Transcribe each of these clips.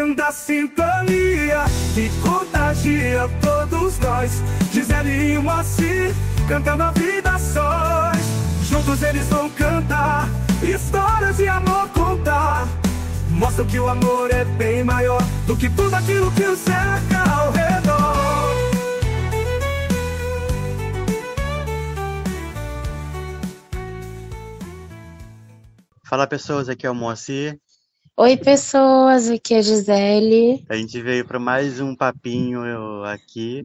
linda sintonia que contagia todos nós. Gisele e Moacir cantando a vida sós. Juntos eles vão cantar histórias de amor contar. Mostra que o amor é bem maior do que tudo aquilo que o cerca ao redor. Fala pessoas, aqui é o Moacir. Oi, pessoas, aqui é a Gisele. A gente veio para mais um papinho aqui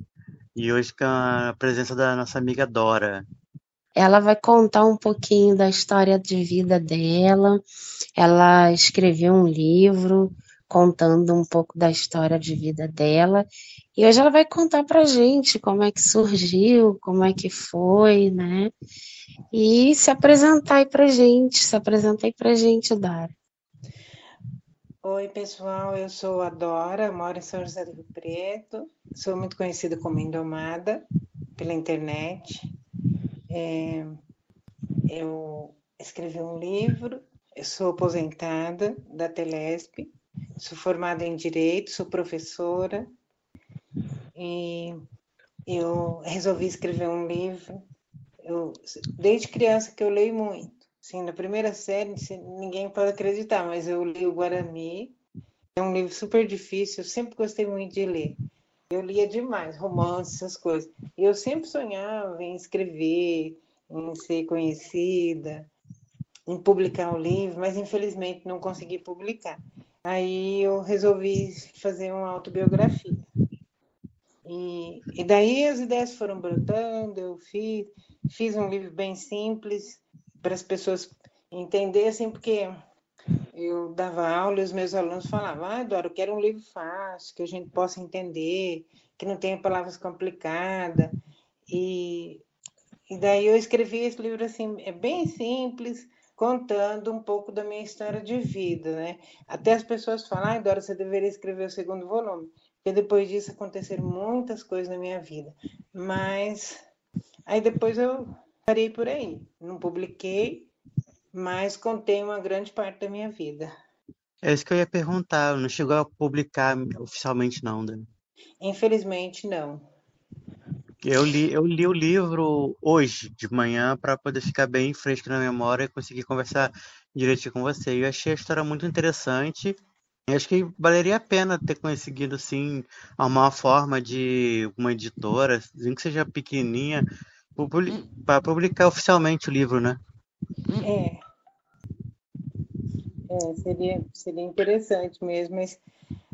e hoje com a presença da nossa amiga Dora. Ela vai contar um pouquinho da história de vida dela. Ela escreveu um livro contando um pouco da história de vida dela. E hoje ela vai contar pra gente como é que surgiu, como é que foi, né? E se apresentar aí pra gente. Se apresenta aí pra gente, Dara. Oi, pessoal, eu sou a Dora, moro em São José do Rio Preto, sou muito conhecida como Indomada pela internet. Eu escrevi um livro, eu sou aposentada da Telesp, sou formada em Direito, sou professora e eu resolvi escrever um livro. Desde criança que eu leio muito. Sim, na primeira série, ninguém pode acreditar, mas eu li o Guarani. É um livro super difícil, eu sempre gostei muito de ler. Eu lia demais, romances, essas coisas. E eu sempre sonhava em escrever, em ser conhecida, em publicar um livro, mas infelizmente não consegui publicar. Aí eu resolvi fazer uma autobiografia. E daí as ideias foram brotando, eu fiz um livro bem simples, para as pessoas entendessem, porque eu dava aula e os meus alunos falavam, Dora, eu quero um livro fácil, que a gente possa entender, que não tenha palavras complicadas. E daí eu escrevi esse livro assim, é bem simples, contando um pouco da minha história de vida, né? Até as pessoas falam, Dora, você deveria escrever o segundo volume, porque depois disso aconteceram muitas coisas na minha vida. Mas aí depois eu parei por aí, não publiquei, mas contei uma grande parte da minha vida. É isso que eu ia perguntar, não chegou a publicar oficialmente não, né? Infelizmente, não. Eu li o livro hoje de manhã para poder ficar bem fresco na memória e conseguir conversar direitinho com você. Eu achei a história muito interessante. E acho que valeria a pena ter conseguido, sim, arrumar uma forma de uma editora, nem que seja pequenininha, para publicar oficialmente o livro, né? Seria interessante mesmo, mas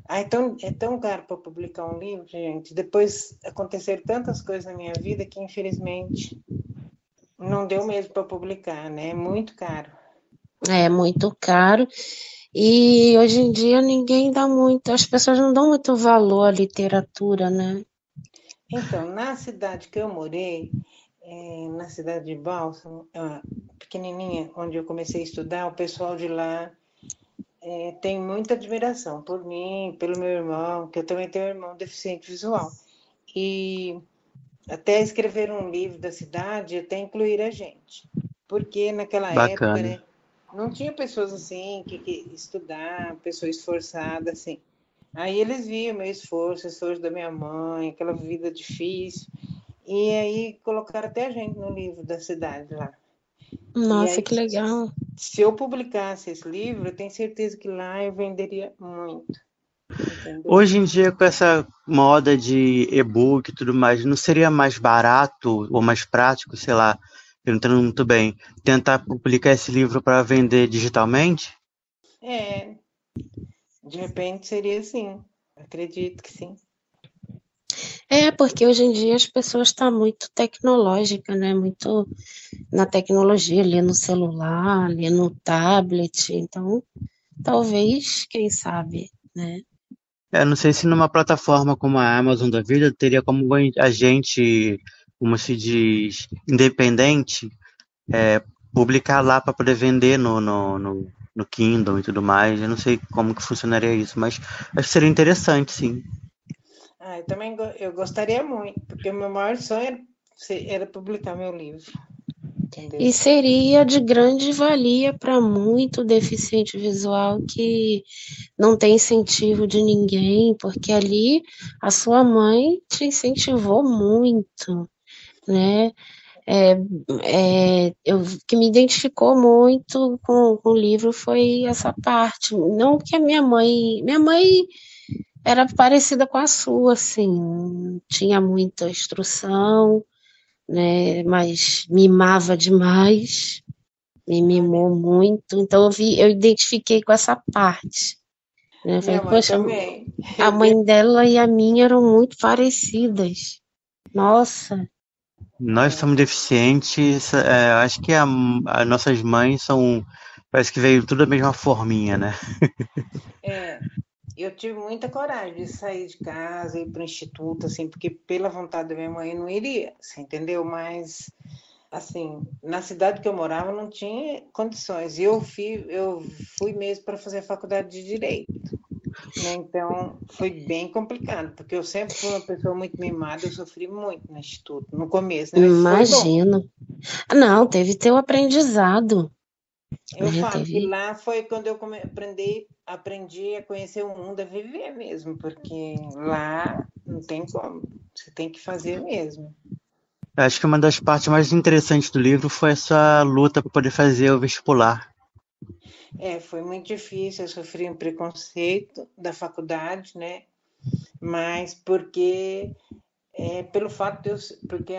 é tão caro para publicar um livro, gente. Depois aconteceram tantas coisas na minha vida que, infelizmente, não deu mesmo para publicar, né? É muito caro. É muito caro. E hoje em dia ninguém dá muito, as pessoas não dão muito valor à literatura, né? Então, na cidade que eu morei, na cidade de Bálsamo, pequenininha, onde eu comecei a estudar, o pessoal de lá tem muita admiração por mim, pelo meu irmão, que eu também tenho um irmão deficiente visual. E até escrever um livro da cidade, até incluir a gente. Porque naquela época, Bacana. né, não tinha pessoas assim que estudar, pessoa esforçada, assim. Aí eles viam meu esforço, o esforço da minha mãe, aquela vida difícil. E aí colocaram até a gente no livro da cidade lá. E Nossa, aí, que legal. se eu publicasse esse livro, eu tenho certeza que lá eu venderia muito. Entendeu? Hoje em dia, com essa moda de e-book e tudo mais, não seria mais barato ou mais prático, sei lá, eu não entendo muito bem, tentar publicar esse livro para vender digitalmente? De repente seria assim. Acredito que sim. É, porque hoje em dia as pessoas estão muito tecnológica, né? Muito na tecnologia, ali no celular, ali no tablet. Então, talvez, quem sabe, né? Não sei se numa plataforma como a Amazon da vida teria como a gente, como se diz, independente, publicar lá para poder vender no Kindle e tudo mais. Eu não sei como que funcionaria isso, mas acho que seria interessante, sim. Eu também eu gostaria muito, porque o meu maior sonho era publicar meu livro. entendeu? E seria de grande valia para muito deficiente visual que não tem incentivo de ninguém, porque ali a sua mãe te incentivou muito, né? É, o que me identificou muito com o livro foi essa parte. Não que a minha mãe era parecida com a sua, assim, não tinha muita instrução, né? Mas mimava demais, me Olha, mimou muito. Então eu identifiquei com essa parte, né? Eu falei, minha mãe poxa, também. a É bem, mãe dela e a minha eram muito parecidas. Nossa, Nós somos deficientes, acho que as nossas mães são. Parece que veio tudo da mesma forminha, né? é, eu tive muita coragem de sair de casa e ir para o instituto, assim, porque pela vontade da minha mãe eu não iria, você entendeu? Mas, assim, na cidade que eu morava não tinha condições. E eu fui mesmo para fazer a faculdade de Direito, né? Então, foi bem complicado, porque eu sempre fui uma pessoa muito mimada, eu sofri muito no instituto, no começo, né? Mas foi bom. imagino. Não, teve teu aprendizado, Eu né? falo que Teve. lá foi quando eu aprendi a conhecer o mundo, a viver mesmo, porque lá não tem como, você tem que fazer mesmo. Acho que uma das partes mais interessantes do livro foi essa luta para poder fazer o vestibular. É, foi muito difícil, eu sofri um preconceito da faculdade, né? Mas porque pelo fato de porque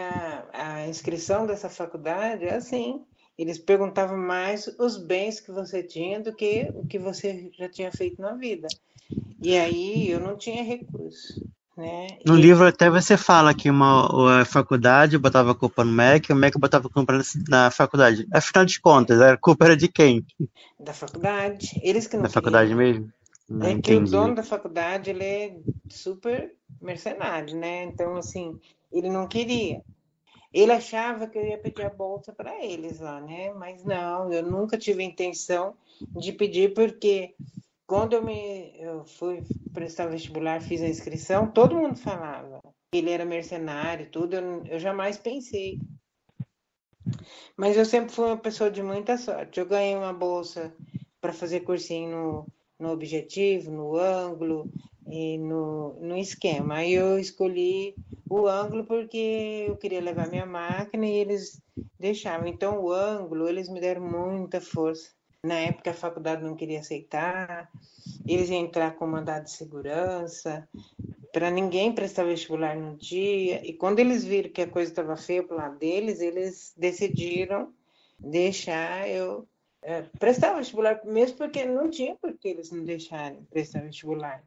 a inscrição dessa faculdade é assim, eles perguntavam mais os bens que você tinha do que o que você já tinha feito na vida. E aí eu não tinha recurso, né? No E livro até você fala que a faculdade botava a culpa no MEC, e o MEC botava a culpa na faculdade. Afinal de contas, a culpa era de quem? da faculdade, eles que não Da faculdade queriam. mesmo? Não É que o dono entendi. da faculdade, ele é super mercenário, né? Então, assim, ele não queria. Ele achava que eu ia pedir a bolsa para eles lá, né? Mas não, eu nunca tive a intenção de pedir, porque quando eu fui prestar vestibular, fiz a inscrição, todo mundo falava que ele era mercenário, tudo, eu jamais pensei. Mas eu sempre fui uma pessoa de muita sorte. Eu ganhei uma bolsa para fazer cursinho no Objetivo, no Ângulo e no Esquema. Aí eu escolhi o Ângulo porque eu queria levar minha máquina e eles deixavam. Então, o Ângulo, eles me deram muita força. Na época, a faculdade não queria aceitar, eles iam entrar com mandado de segurança, para ninguém prestar vestibular no dia. E quando eles viram que a coisa estava feia para o lado deles, eles decidiram deixar eu prestar vestibular, mesmo porque não tinha por que eles não deixarem prestar vestibular.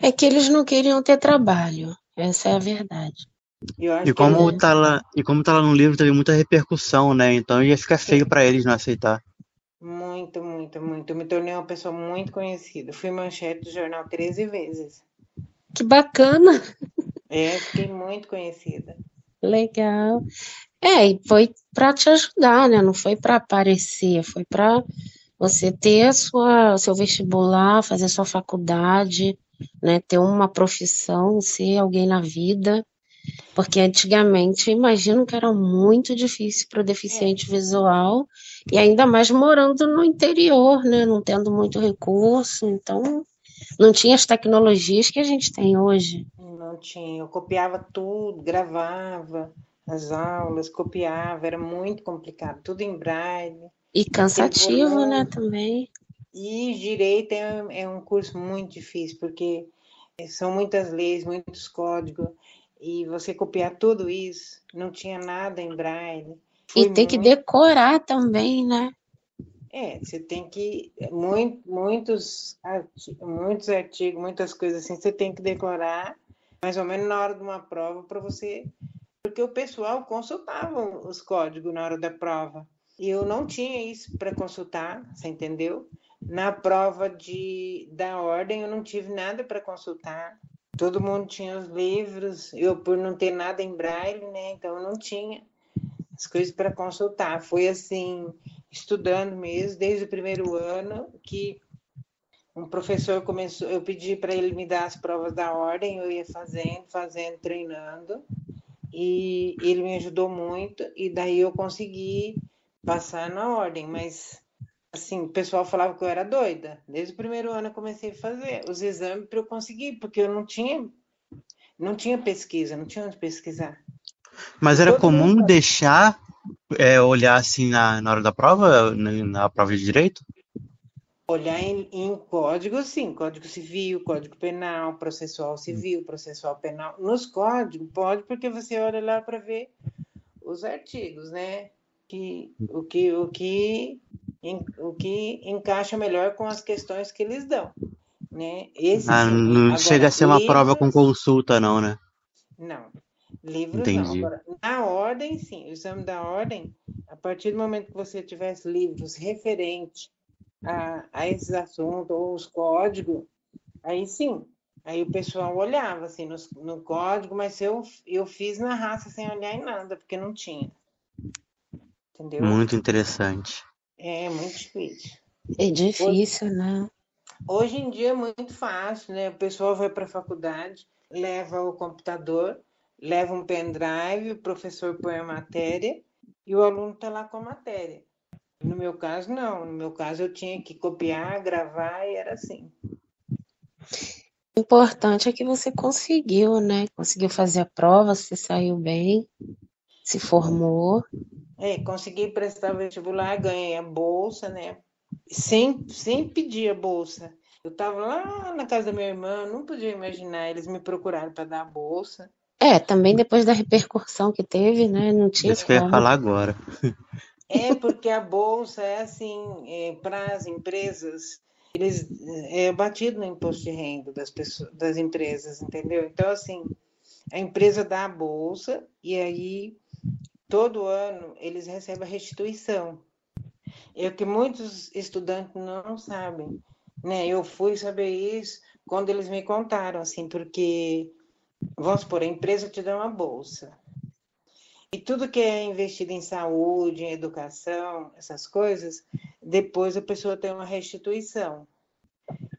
É que eles não queriam ter trabalho, essa é a verdade. Eu E acho que eles. como tá lá, e como tá lá no livro, teve muita repercussão, né? Então ia ficar feio Sim, para eles não aceitar. muito, muito, muito. Eu me tornei uma pessoa muito conhecida. Fui manchete do jornal 13 vezes. Que bacana, Fiquei muito conhecida. legal. E foi para te ajudar, né? Não foi para aparecer, foi para você ter seu vestibular, fazer sua faculdade, né? Ter uma profissão, ser alguém na vida. Porque antigamente, imagino que era muito difícil para o É, deficiente visual, e ainda mais morando no interior, né? Não tendo muito recurso, então não tinha as tecnologias que a gente tem hoje. não tinha. Eu copiava tudo, gravava as aulas, copiava, era muito complicado, tudo em braille, E aquele cansativo, né, volume. também. E direito é um curso muito difícil, porque são muitas leis, muitos códigos, e você copiar tudo isso, não tinha nada em braille. E Foi ter que muito. decorar também, né? Você tem que. Muitos artigos, muitas coisas assim, você tem que decorar, mais ou menos na hora de uma prova, para você. Porque o pessoal consultava os códigos na hora da prova. E eu não tinha isso para consultar, você entendeu? Na prova da ordem, eu não tive nada para consultar. Todo mundo tinha os livros, eu, por não ter nada em braille, né? Então, eu não tinha as coisas para consultar. Foi assim, estudando mesmo, desde o primeiro ano, que um professor começou, eu pedi para ele me dar as provas da ordem, eu ia treinando, e ele me ajudou muito, e daí eu consegui passar na ordem, mas assim, o pessoal falava que eu era doida. Desde o primeiro ano eu comecei a fazer os exames para eu conseguir, porque eu não tinha pesquisa, não tinha onde pesquisar. Mas E era todo mundo comum deixar olhar assim na hora da prova, na prova de direito? olhar em código, sim, Código Civil, Código Penal, Processual Civil, Processual Penal. Nos códigos, pode, porque você olha lá para ver os artigos, né? O que encaixa melhor com as questões que eles dão, né? Esse Ah, sim. não chega a Agora, ser uma prova com livros, consulta, não, né? não. Livros, não. Entendi. Agora, na ordem, sim. O exame da ordem, a partir do momento que você tivesse livros referentes a esses assuntos, ou os códigos, aí sim. Aí o pessoal olhava, assim, no código, mas eu fiz na raça sem olhar em nada, porque não tinha. Entendeu? Muito interessante. É muito difícil. É difícil, né? Hoje em dia é muito fácil, né? O pessoal vai para a faculdade, leva o computador, leva um pendrive, o professor põe a matéria e o aluno está lá com a matéria. No meu caso, não. No meu caso, eu tinha que copiar, gravar e era assim. O importante é que você conseguiu, né? Conseguiu fazer a prova, você saiu bem, se formou. Consegui prestar vestibular, ganhei a bolsa, né? Sem pedir a bolsa. Eu estava lá na casa da minha irmã, não podia imaginar, eles me procuraram para dar a bolsa. Também depois da repercussão que teve, né? Não tinha Isso que eu ia como. falar agora. Porque a bolsa é assim, para as empresas, eles é batido no imposto de renda das pessoas, das empresas, entendeu? Então, assim, a empresa dá a bolsa e aí todo ano eles recebem a restituição. É o que muitos estudantes não sabem, né? Eu fui saber isso quando eles me contaram, assim, porque, vamos supor, a empresa te dá uma bolsa. E tudo que é investido em saúde, em educação, essas coisas, depois a pessoa tem uma restituição,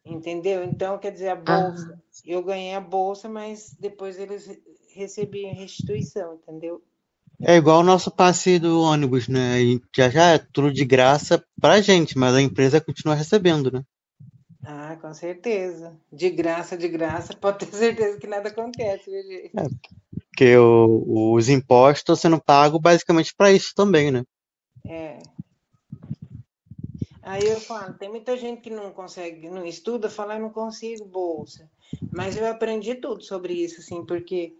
entendeu? Então, quer dizer, a bolsa, Ah, eu ganhei a bolsa, mas depois eles recebiam restituição, entendeu? É igual o nosso passe do ônibus, né? E já é tudo de graça pra gente, mas a empresa continua recebendo, né? Ah, com certeza. De graça, pode ter certeza que nada acontece, viu, gente? Porque os impostos estão sendo pagos basicamente pra isso também, né? É. Aí eu falo, tem muita gente que não consegue, não estuda, fala, eu não consigo bolsa. Mas eu aprendi tudo sobre isso, assim, porque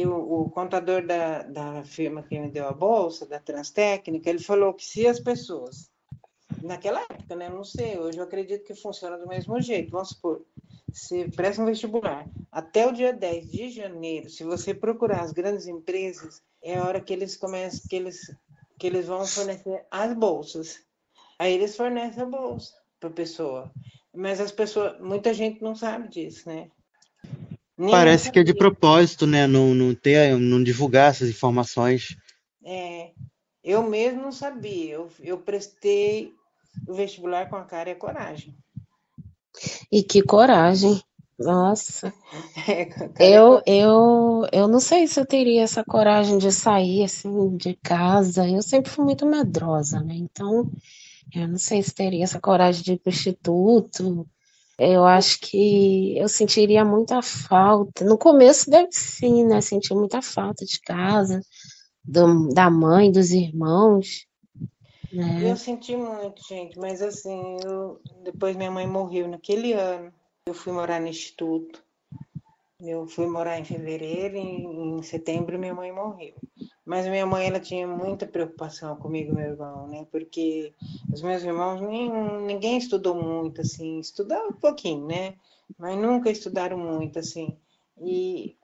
o contador da firma que me deu a bolsa, da Transtécnica, ele falou que se as pessoas, naquela época, né, não sei, hoje eu acredito que funciona do mesmo jeito, vamos supor, se presta um vestibular, até o dia 10 de janeiro, se você procurar as grandes empresas, é a hora que eles começam, que eles vão fornecer as bolsas. Aí eles fornecem a bolsa para a pessoa. Mas as pessoas, muita gente não sabe disso, né? Nem eu Parece que é de sabia. propósito, né? Não divulgar essas informações. É, eu mesmo não sabia. Eu prestei o vestibular com a cara e a coragem. e que coragem. Nossa. Com a cara e a coragem. Eu não sei se eu teria essa coragem de sair assim de casa. Eu sempre fui muito medrosa, né? Então, eu não sei se teria essa coragem de ir para o instituto. Eu acho que eu sentiria muita falta. No começo deve sim, né? Sentir muita falta de casa, da mãe, dos irmãos, Eu né? senti muito, gente, mas assim, depois minha mãe morreu naquele ano. Eu fui morar no instituto. Eu fui morar em fevereiro e em setembro minha mãe morreu. Mas minha mãe ela tinha muita preocupação comigo e meu irmão, né? Porque os meus irmãos ninguém estudou muito assim, estudava um pouquinho, né? Mas nunca estudaram muito assim. E,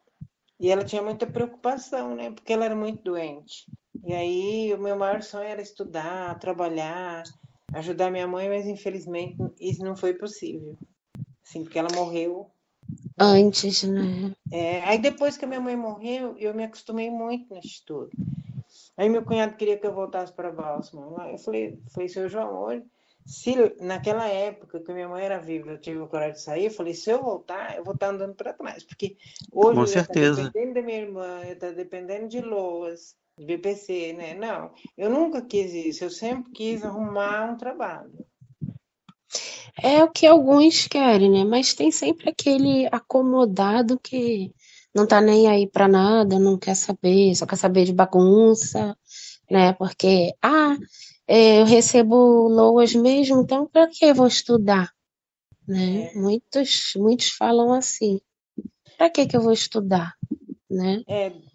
e ela tinha muita preocupação, né? Porque ela era muito doente. E aí o meu maior sonho era estudar, trabalhar, ajudar minha mãe, mas infelizmente isso não foi possível. Assim, porque ela morreu, né? Antes, né? Aí depois que a minha mãe morreu, eu me acostumei muito nesse estudo. Aí meu cunhado queria que eu voltasse para Balsam. Eu falei, seu João, hoje, se naquela época que minha mãe era viva, eu tive a coragem de sair, eu falei, se eu voltar, eu vou estar andando para trás, porque hoje Com eu ia estar certeza. dependendo da minha irmã, eu ia estar dependendo de Loas, BPC, né? Não, eu nunca quis isso, eu sempre quis arrumar um trabalho. É o que alguns querem, né? Mas tem sempre aquele acomodado que não tá nem aí pra nada, não quer saber, só quer saber de bagunça, né? Porque, eu recebo LOAS mesmo, então para que eu vou estudar, né? É, Muitos falam assim, para que eu vou estudar, né?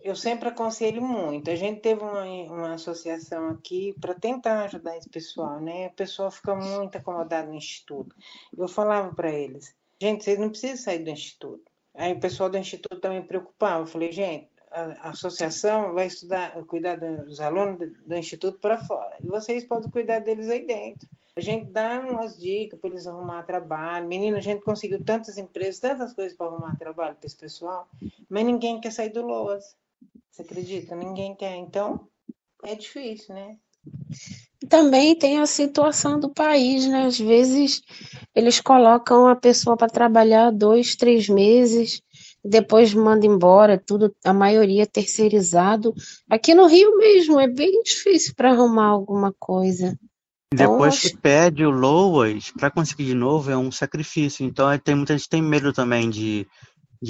eu sempre aconselho muito. A gente teve uma associação aqui para tentar ajudar esse pessoal, né? O pessoal fica muito acomodado no instituto. Eu falava para eles, gente, vocês não precisam sair do instituto. Aí o pessoal do instituto também preocupava. Eu falei, gente, a associação vai cuidar dos alunos do instituto para fora. E vocês podem cuidar deles aí dentro. A gente dá umas dicas para eles arrumar trabalho. Menino, a gente conseguiu tantas empresas, tantas coisas para arrumar trabalho para esse pessoal, mas ninguém quer sair do LOAS. Você acredita? Ninguém quer. Então, é difícil, né? Também tem a situação do país, né? Às vezes eles colocam a pessoa para trabalhar 2, 3 meses, depois manda embora, tudo, a maioria terceirizado. Aqui no Rio mesmo é bem difícil para arrumar alguma coisa. Então, Depois que perde o LOAS, para conseguir de novo é um sacrifício. Então tem muita gente que tem medo também de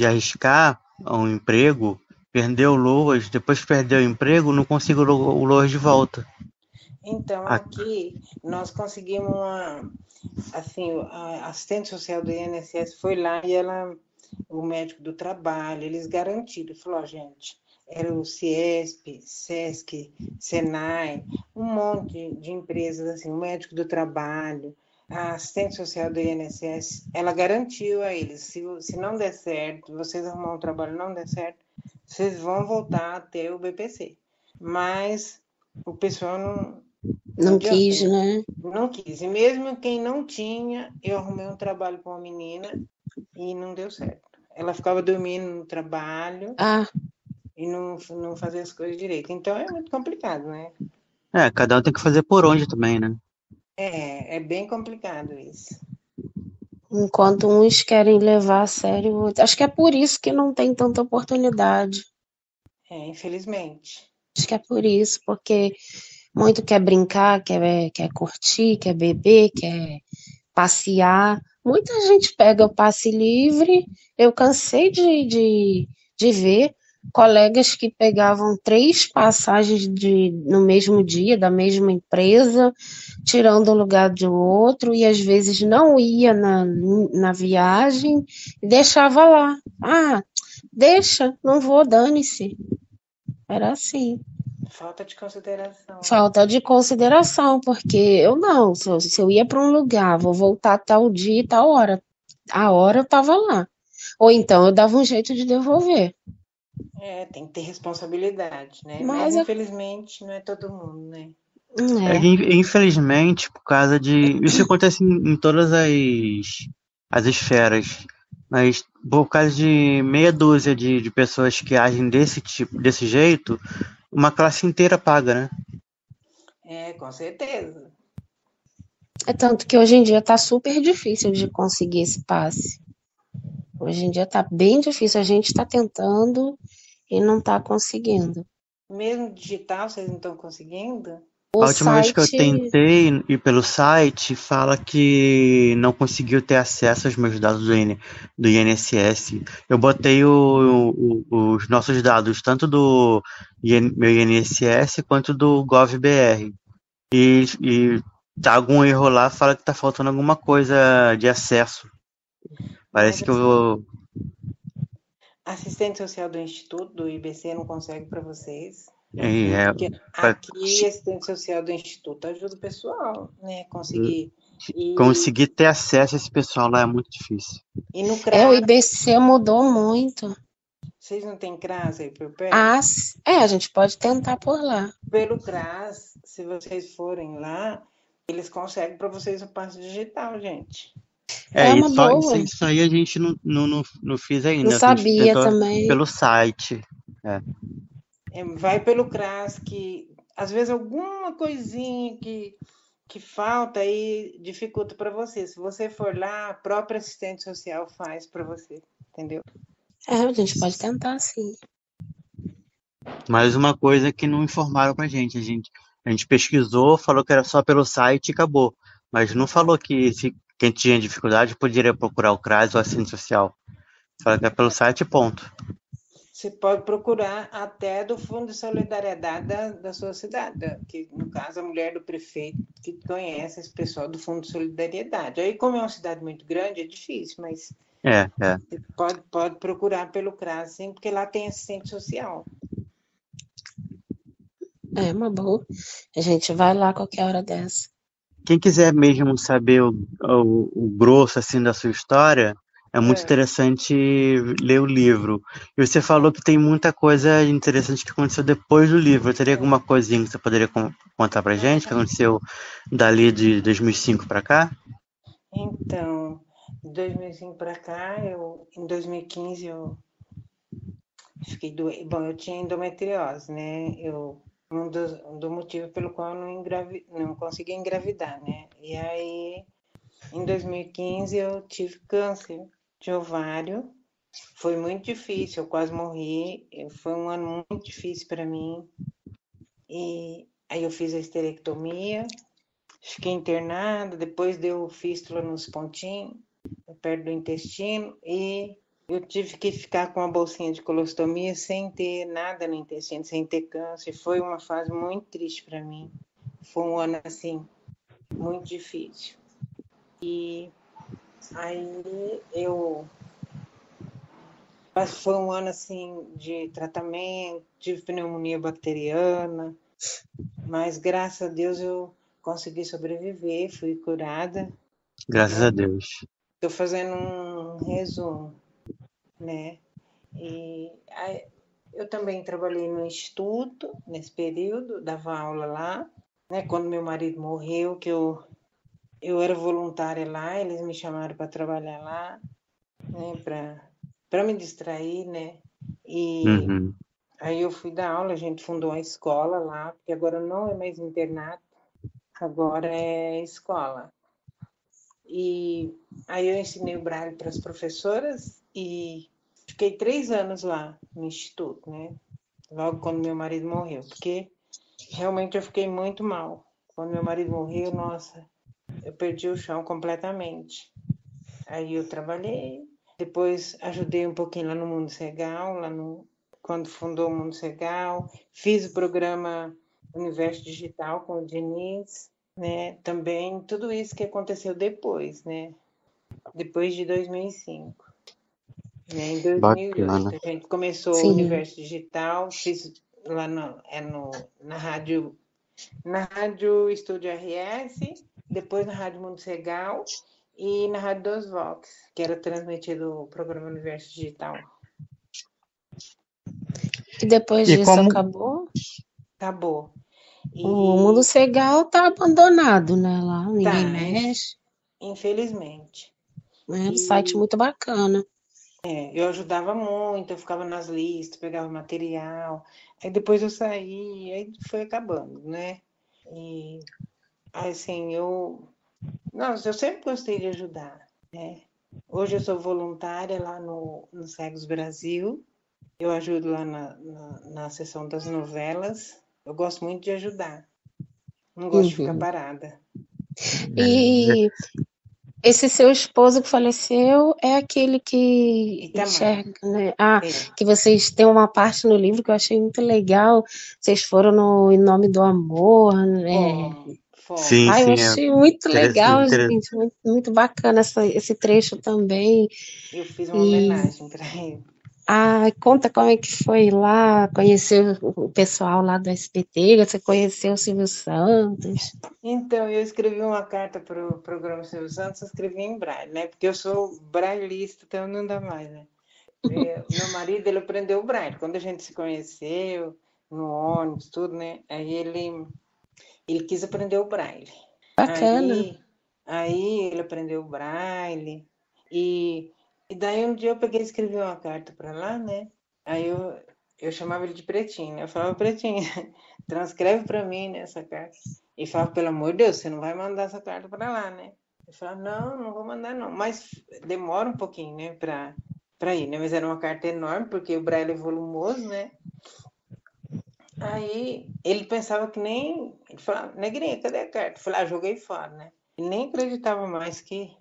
arriscar um emprego, perder o LOAS, depois que perder o emprego, não consigo o LOAS de volta. Então, Ah, aqui nós conseguimos assim, a assistente social do INSS foi lá e o médico do trabalho, eles garantiram, falou, gente, era o CIESP, SESC, SENAI, um monte de empresas, assim, o médico do trabalho, a assistente social do INSS, ela garantiu a eles, se não der certo, vocês arrumar um trabalho e não der certo, vocês vão voltar a ter o BPC. Mas o pessoal não não adianta, quis, né? não quis. E mesmo quem não tinha, eu arrumei um trabalho para uma menina e não deu certo. Ela ficava dormindo no trabalho e não fazia as coisas direito. Então é muito complicado, né? cada um tem que fazer por onde também, né? É bem complicado isso. Enquanto uns querem levar a sério, outros. Acho que é por isso que não tem tanta oportunidade. Infelizmente. Acho que é por isso, porque muito quer brincar, quer curtir, quer beber, quer passear. Muita gente pega o passe livre. Eu cansei de ver colegas que pegavam 3 passagens no mesmo dia, da mesma empresa, tirando o lugar do outro, e às vezes não ia na viagem e deixava lá. Deixa, não vou, dane-se. Era assim. Falta de consideração. Falta de consideração, porque eu não, se eu ia para um lugar, vou voltar tal dia e tal hora. A hora eu estava lá. Ou então eu dava um jeito de devolver. Tem que ter responsabilidade, né? Mas Mas infelizmente não é todo mundo, né? Infelizmente, por causa de. Isso acontece em todas as esferas. Mas por causa de meia dúzia de pessoas que agem desse jeito, uma classe inteira paga, né? Com certeza. É tanto que hoje em dia tá super difícil de conseguir esse passe. Hoje em dia tá bem difícil. A gente está tentando e não está conseguindo. Mesmo digital, vocês não estão conseguindo? O A última vez que eu site. tentei ir pelo site, fala que não conseguiu ter acesso aos meus dados do INSS. Eu botei os nossos dados, tanto do meu INSS quanto do GovBR. E tá algum erro lá, fala que tá faltando alguma coisa de acesso. Parece que eu. Assistente social do Instituto, do IBC, não consegue para vocês? É, Porque aqui, assistente social do Instituto ajuda o pessoal, né? Conseguir ter acesso a esse pessoal lá é muito difícil. E no CRAS, o IBC mudou muito. Vocês não têm CRAS aí por perto? A gente pode tentar por lá. Pelo CRAS, se vocês forem lá, eles conseguem para vocês o passe digital, gente. Uma boa. Isso aí a gente não fiz ainda. Não sabia também. Pelo site. Vai pelo CRAS, que às vezes alguma coisinha que falta aí dificulta para você. Se você for lá, a própria assistente social faz para você, entendeu? A gente pode tentar, sim. Mais uma coisa que não informaram pra gente. A gente pesquisou, falou que era só pelo site e acabou. Mas não falou que se quem tinha dificuldade poderia procurar o CRAS ou a assistente social. Fala que é pelo site e ponto. Você pode procurar até do Fundo de Solidariedade da sua cidade, que no caso a mulher do prefeito que conhece esse pessoal do Fundo de Solidariedade. Aí, como é uma cidade muito grande, é difícil, mas É. você pode procurar pelo CRAS, sim, porque lá tem assistente social. É uma boa. A gente vai lá qualquer hora dessa. Quem quiser mesmo saber o grosso assim da sua história, é muito É. interessante ler o livro. E você falou que tem muita coisa interessante que aconteceu depois do livro. Teria alguma coisinha que você poderia contar pra gente que aconteceu dali de 2005 para cá? Então, de 2005 para cá, em 2015 eu fiquei doente. Bom, eu tinha endometriose, né? Do motivo pelo qual eu não consegui engravidar, né? E aí, em 2015 eu tive câncer de ovário. Foi muito difícil, eu quase morri. Foi um ano muito difícil para mim. E aí eu fiz a esterectomia, fiquei internada, depois deu fístula nos pontinhos, perto do intestino, e eu tive que ficar com uma bolsinha de colostomia sem ter nada no intestino, sem ter câncer. Foi uma fase muito triste para mim. Foi um ano, assim, muito difícil. E aí foi um ano, assim, de tratamento, tive pneumonia bacteriana, mas graças a Deus eu consegui sobreviver, fui curada, Graças a né? Deus. Estou fazendo um resumo, né? E aí, eu também trabalhei no instituto nesse período, dava aula lá, né? Quando meu marido morreu, que eu era voluntária lá, eles me chamaram para trabalhar lá, né? Para me distrair, né? E Uhum. aí eu fui dar aula, a gente fundou uma escola lá, porque agora não é mais internato, agora é escola. E aí eu ensinei o Braille para as professoras e fiquei 3 anos lá no instituto, né? Logo quando meu marido morreu, porque realmente eu fiquei muito mal. Quando meu marido morreu, nossa, eu perdi o chão completamente. Aí eu trabalhei, depois ajudei um pouquinho lá no Mundo Cegal, quando fundou o Mundo Cegal, fiz o programa Universo Digital com o Diniz, né? Também tudo isso que aconteceu depois, né? Depois de 2005. Né? Em 2008, Bacana. a gente começou o Sim. Universo Digital, fiz lá na Rádio Estúdio RS, depois na Rádio Mundo Regal e na Rádio dos Vox, que era transmitido o programa Universo Digital. E depois E disso como acabou. Acabou. O Mundo E Cegal tá abandonado, né? Lá ninguém tá, mexe. infelizmente. É um site E muito bacana. eu ajudava muito, eu ficava nas listas, pegava material. Aí depois eu saí, aí foi acabando, né? E assim, eu sempre gostei de ajudar, né? Hoje eu sou voluntária lá no Cegos Brasil. Eu ajudo lá na seção das novelas. Eu gosto muito de ajudar. Não gosto de ficar Uhum. parada. E esse seu esposo que faleceu é aquele que Itamar, enxerga, né? Ah, é. que vocês têm uma parte no livro que eu achei muito legal. Vocês foram no Em Nome do Amor, né? sim, Ah, eu sim, é achei muito interessante, legal, gente, muito, muito bacana esse trecho também. Eu fiz uma E homenagem para ele. conta como é que foi lá, conhecer o pessoal lá do SBT, você conheceu o Silvio Santos. Então, eu escrevi uma carta para o programa Silvio Santos, eu escrevi em braille, né? Porque eu sou braillista, então não dá mais, né? Meu marido, ele aprendeu o braille. Quando a gente se conheceu, no ônibus, tudo, né? Aí ele quis aprender o braille. Bacana. Aí ele aprendeu o braille. E daí um dia eu peguei e escrevi uma carta para lá, né? Aí eu chamava ele de Pretinho, né? Eu falava, Pretinho, transcreve para mim né, essa carta. E falava, pelo amor de Deus, você não vai mandar essa carta para lá, né? Eu falava, não vou mandar não. Mas demora um pouquinho, né, para ir, né? Mas era uma carta enorme, porque o braille é volumoso, né? Aí ele pensava que nem. Ele falava, negrinha, cadê a carta? Eu falei, joguei fora, né? Ele nem acreditava mais que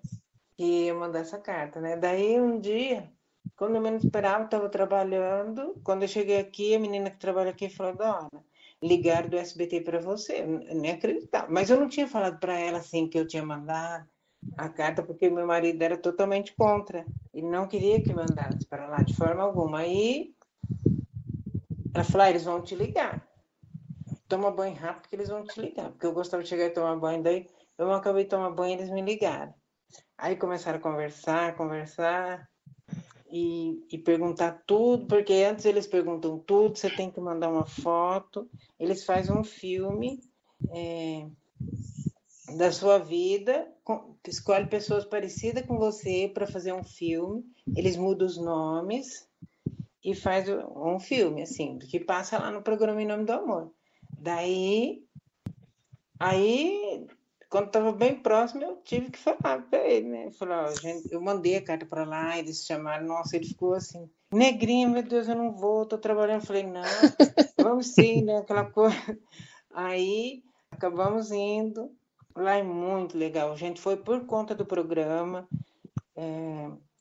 ia mandar essa carta, né? Daí um dia, quando eu menos esperava, estava trabalhando. Quando eu cheguei aqui, a menina que trabalha aqui falou: Dona, ligaram do SBT para você. Eu nem acreditava. Mas eu não tinha falado para ela assim que eu tinha mandado a carta, porque meu marido era totalmente contra. Ele não queria que mandasse para lá de forma alguma. Aí ela falou: eles vão te ligar. Toma banho rápido que eles vão te ligar. Porque eu gostava de chegar e tomar banho. Daí eu acabei de tomar banho e eles me ligaram. Aí começaram a conversar e perguntar tudo, porque antes eles perguntam tudo, você tem que mandar uma foto, eles fazem um filme da sua vida, escolhe pessoas parecidas com você para fazer um filme, eles mudam os nomes e faz um filme, assim, que passa lá no programa Em Nome do Amor. Daí, quando estava bem próximo, eu tive que falar para ele, né? Gente, eu mandei a carta para lá, eles chamaram, nossa, ele ficou assim, negrinha, meu Deus, eu não vou, tô trabalhando. Eu falei, não, vamos sim, né? Aquela coisa. Aí acabamos indo, lá é muito legal. A gente foi por conta do programa,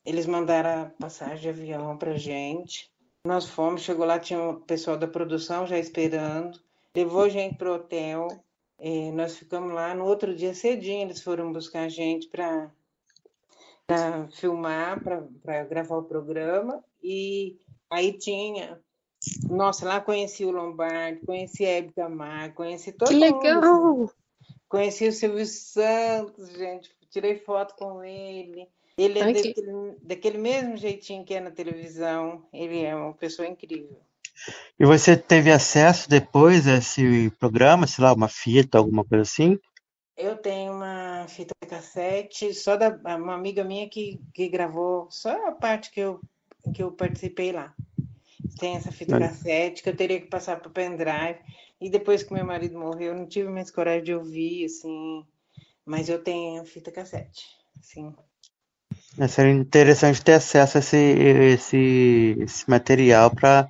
eles mandaram a passagem de avião pra gente. Nós fomos, chegou lá, tinha o pessoal da produção já esperando, levou a gente pro hotel. Nós ficamos lá, no outro dia cedinho eles foram buscar a gente para filmar, para gravar o programa, e aí tinha, nossa, lá conheci o Lombardi, conheci a Hebe Camargo, conheci Que todo mundo, assim. legal! Conheci o Silvio Santos, gente, tirei foto com ele. Ele é Ai, que... daquele mesmo jeitinho que é na televisão, ele é uma pessoa incrível. E você teve acesso depois a esse programa, sei lá, uma fita, alguma coisa assim? Eu tenho uma fita cassete, só da uma amiga minha que gravou só a parte que eu participei lá. Tem essa fita cassete que eu teria que passar para o pendrive. E depois que meu marido morreu, eu não tive mais coragem de ouvir, assim. Mas eu tenho fita cassete, sim. Seria interessante ter acesso a esse material para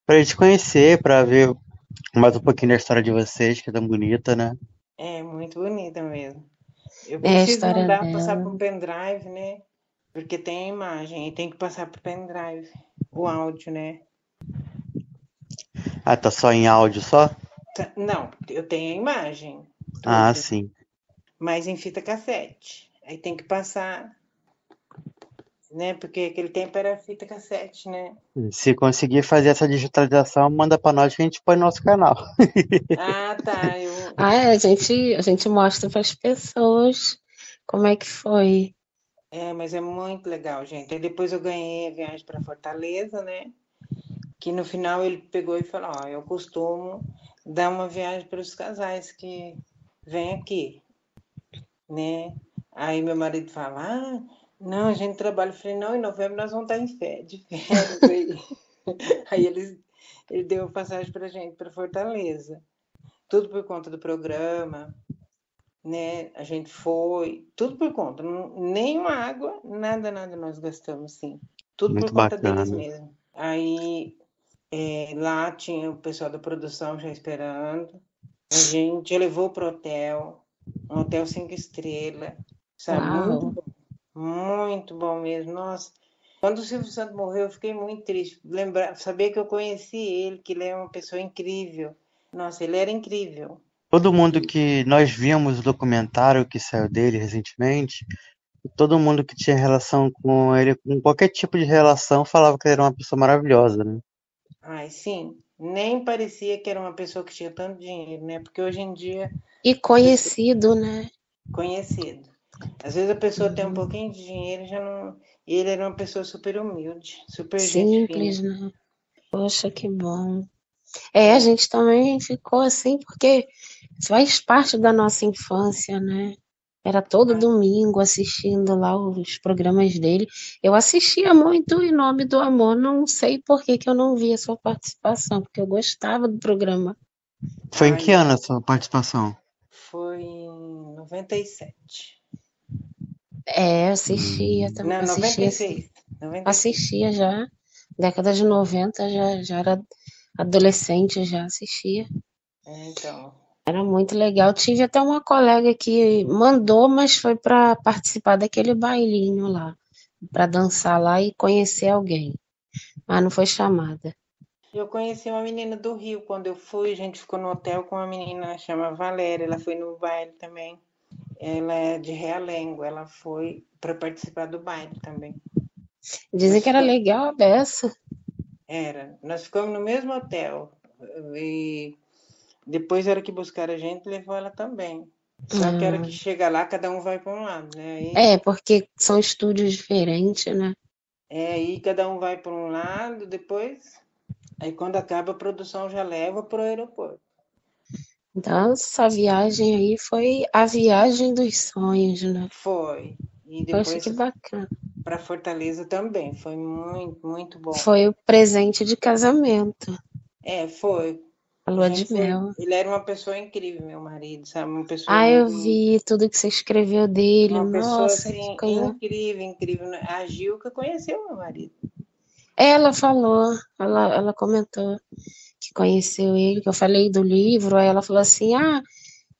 a gente conhecer, para ver mais um pouquinho da história de vocês, que é tão bonita, né? É muito bonita mesmo. Eu É a preciso história mandar passar dela. para o pendrive, né? Porque tem a imagem e tem que passar para o pendrive o áudio, né? Ah, tá só em áudio só? Não, eu tenho a imagem, Ah, tudo, sim. mas em fita cassete. Aí tem que passar, né? Porque aquele tempo era fita cassete, né? Se conseguir fazer essa digitalização, manda para nós que a gente põe no nosso canal. Ah, tá. A gente mostra para as pessoas como é que foi. Mas é muito legal, gente. Aí depois eu ganhei a viagem para Fortaleza, né? Que no final ele pegou e falou: Ó, eu costumo dar uma viagem para os casais que vêm aqui, né? Aí meu marido fala: não, a gente trabalha. Eu falei: não, em novembro nós vamos estar de férias aí. Aí ele deu passagem para a gente para Fortaleza. Tudo por conta do programa, né? A gente foi, tudo por conta. Nenhuma água, nada nós gastamos, sim. Tudo por Muito conta deles bacana. mesmo. Aí lá tinha o pessoal da produção já esperando. A gente levou para o hotel, um hotel 5 estrelas, sabe? Uau! Muito bom mesmo. Nossa, quando o Silvio Santos morreu, eu fiquei muito triste. Saber que eu conheci ele, que ele é uma pessoa incrível. Nossa, ele era incrível. Todo mundo que nós vimos o documentário que saiu dele recentemente, todo mundo que tinha relação com ele, com qualquer tipo de relação, falava que ele era uma pessoa maravilhosa, né? Ai, sim. Nem parecia que era uma pessoa que tinha tanto dinheiro, né? Porque hoje em dia, E as pessoas conhecido, né? conhecido. Às vezes a pessoa tem um pouquinho de dinheiro e já não. E ele era uma pessoa super humilde, super gente fina. Simples, né? Poxa, que bom. A É. gente também ficou assim porque faz parte da nossa infância, né? Era todo Ai, domingo assistindo lá os programas dele. Eu assistia muito Em Nome do Amor, não sei por que que eu não vi a sua participação, porque eu gostava do programa. Foi em que ai, ano a sua participação? foi em 97. Assistia, Não, assistia, assim, 96. 96. assistia já, década de 90 já era adolescente já assistia. Então, Era muito legal. Tive até uma colega que mandou, mas foi para participar daquele bailinho lá, para dançar lá e conhecer alguém. Mas não foi chamada. eu conheci uma menina do Rio quando eu fui, a gente ficou no hotel com uma menina chama Valéria, ela foi no baile também. Ela é de Realengo, ela foi para participar do baile também. Dizem Nós que era ficamos, legal a beça. nós ficamos no mesmo hotel e depois era que buscaram a gente, levou ela também. Só que era que chega lá, cada um vai para um lado, né? Porque são estúdios diferentes, né? Aí cada um vai para um lado, depois, aí quando acaba a produção já leva para o aeroporto. Então, essa viagem aí foi a viagem dos sonhos, né? Foi. E Poxa, depois que bacana. para Fortaleza também, foi muito, muito bom. Foi o presente de casamento, Foi. a A lua de gente foi. mel. Ele era uma pessoa incrível, meu marido, sabe? Uma pessoa Ah, eu muito. vi tudo que você escreveu dele. Uma pessoa Nossa, que assim, coisa. incrível, incrível. A Gilca conheceu meu marido. Ela falou, ela comentou que conheceu ele, que eu falei do livro, aí ela falou assim, ah,